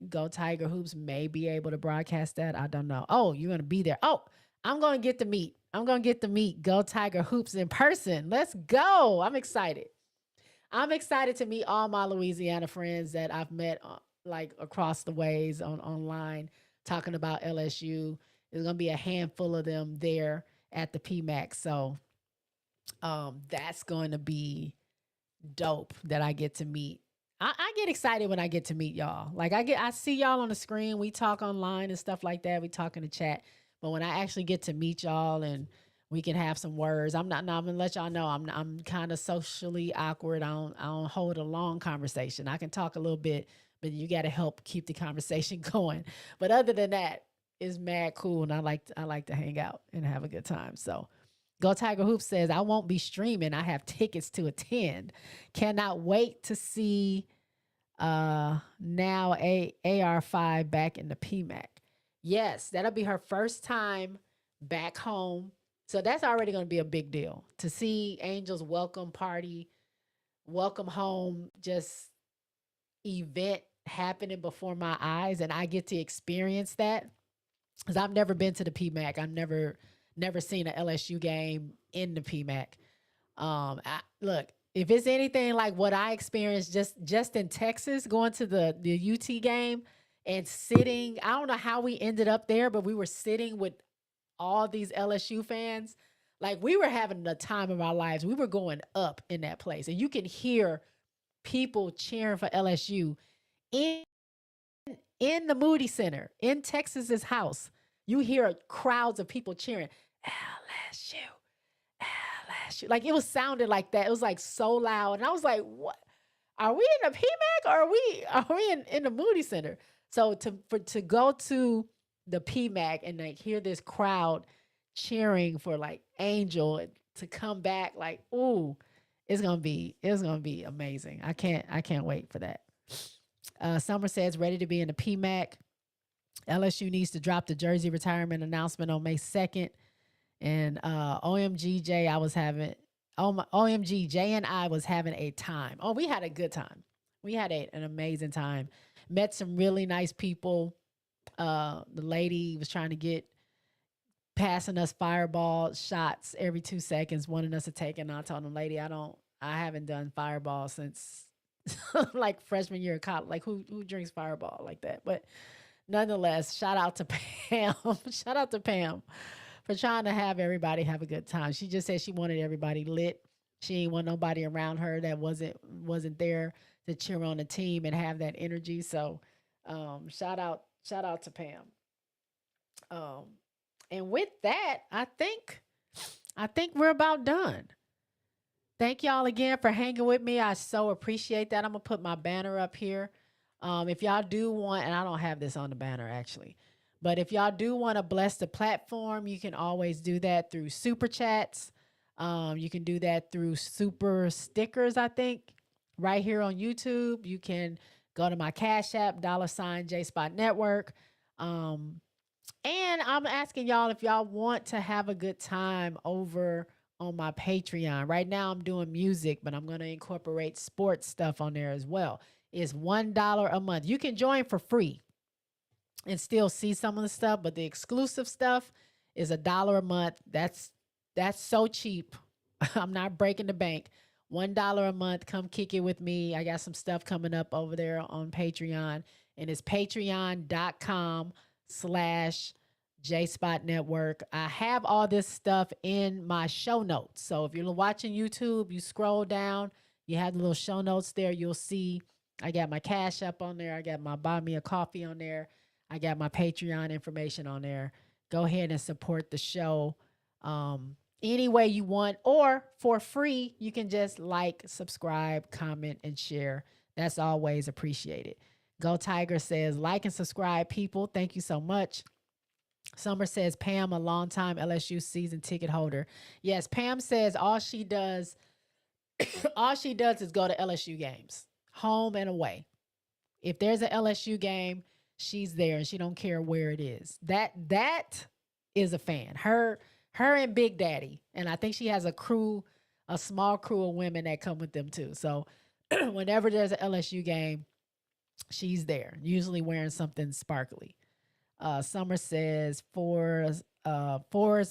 A: Go Tiger Hoops may be able to broadcast that. I don't know. Oh, you're going to be there. Oh, I'm going to get to meet. I'm going to get to meet Go Tiger Hoops in person. Let's go. I'm excited. I'm excited to meet all my Louisiana friends that I've met like across the ways online talking about LSU. There's going to be a handful of them there at the PMAC. So that's going to be dope that I get to meet. I get excited when I get to meet y'all. Like I see y'all on the screen. We talk online and stuff like that. We talk in the chat. But when I actually get to meet y'all and we can have some words, I'm gonna let y'all know I'm kind of socially awkward. I don't hold a long conversation. I can talk a little bit, but you got to help keep the conversation going. But other than that, it's mad cool, and I like to hang out and have a good time. So Go Tiger Hoop says, I won't be streaming. I have tickets to attend. Cannot wait to see now AR5 back in the PMAC. Yes, that'll be her first time back home. So that's already going to be a big deal to see Angel's welcome party, welcome home, just event happening before my eyes, and I get to experience that because I've never been to the PMAC. I've never seen an LSU game in the PMAC. Look, if it's anything like what I experienced just in Texas, going to the UT game and sitting, I don't know how we ended up there, but we were sitting with all these LSU fans. Like we were having the time of our lives. We were going up in that place, and you can hear people cheering for LSU in the Moody Center in Texas's house. You hear crowds of people cheering LSU, Like it was sounding like that. It was like so loud. And I was like, what? Are we in the PMAC or are we in the Moody Center? So to go to the PMAC and like hear this crowd cheering for like Angel to come back, like, ooh, it's gonna be amazing. I can't wait for that. Summer says ready to be in the PMAC. LSU needs to drop the jersey retirement announcement on May 2nd. And OMG I was having OMG Jay and I was having a time. Oh, we had a good time. We had an amazing time. Met some really nice people. The lady was trying to get passing us fireball shots every 2 seconds, wanting us to take it. And I told them, lady, I haven't done fireball since like freshman year of college. Like who drinks fireball like that? But nonetheless, shout out to Pam. Shout out to Pam for trying to have everybody have a good time. She just said she wanted everybody lit. She didn't want nobody around her that wasn't there to cheer on the team and have that energy. So shout out to Pam. And with that, I think we're about done. Thank y'all again for hanging with me. I so appreciate that. I'm gonna put my banner up here. If y'all do want, and I don't have this on the banner actually, but if y'all do want to bless the platform, you can always do that through super chats. You can do that through super stickers, I think, right here on YouTube. You can go to my Cash App, $JSpotNetwork. And I'm asking y'all if y'all want to have a good time over on my Patreon. Right now I'm doing music, but I'm going to incorporate sports stuff on there as well. It's $1 a month. You can join for free and still see some of the stuff, but the exclusive stuff is $1 a month. That's so cheap. I'm not breaking the bank. $1 a month. Come kick it with me. I got some stuff coming up over there on Patreon, and it's patreon.com/JSpotNetwork. I have all this stuff in my show notes. So if you're watching YouTube, you scroll down, you have the little show notes there. You'll see I got my Cash App on there. I got my Buy Me a Coffee on there. I got my Patreon information on there. Go ahead and support the show any way you want, or for free, you can just like, subscribe, comment, and share. That's always appreciated. Go Tiger says, like and subscribe, people. Thank you so much. Summer says, Pam, a longtime LSU season ticket holder. Yes, Pam says all she does is go to LSU games, home and away. If there's an LSU game, she's there and she don't care where it is. That is a fan. Her and Big Daddy. And I think she has a small crew of women that come with them too. So whenever there's an LSU game, she's there, usually wearing something sparkly. Summer says Forrest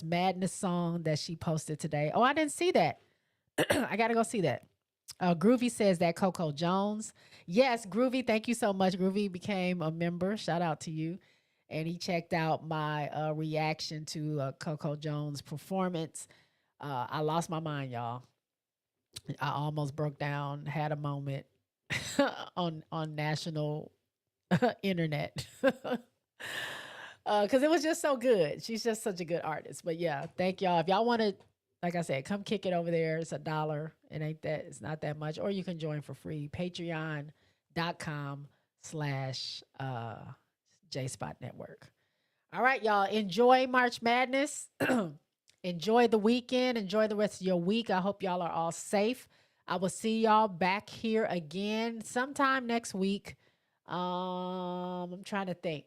A: Madness song that she posted today. Oh, I didn't see that. I got to go see that. Groovy says that Coco Jones. Yes, Groovy, thank you so much. Groovy became a member. Shout out to you. And he checked out my reaction to Coco Jones' performance. I lost my mind, y'all. I almost broke down, had a moment on national internet. Because it was just so good. She's just such a good artist. But yeah, thank y'all. If y'all want to, like I said, come kick it over there. It's $1. It's not that much. Or you can join for free. Patreon.com/JSpotNetwork. All right, y'all. Enjoy March Madness. Enjoy the weekend. Enjoy the rest of your week. I hope y'all are all safe. I will see y'all back here again sometime next week. I'm trying to think.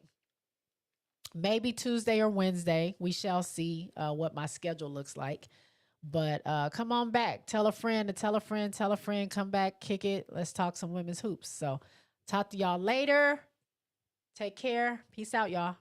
A: Maybe Tuesday or Wednesday. We shall see what my schedule looks like. But come on back. Tell a friend to tell a friend, tell a friend. Come back, kick it. Let's talk some women's hoops. So talk to y'all later. Take care. Peace out, y'all.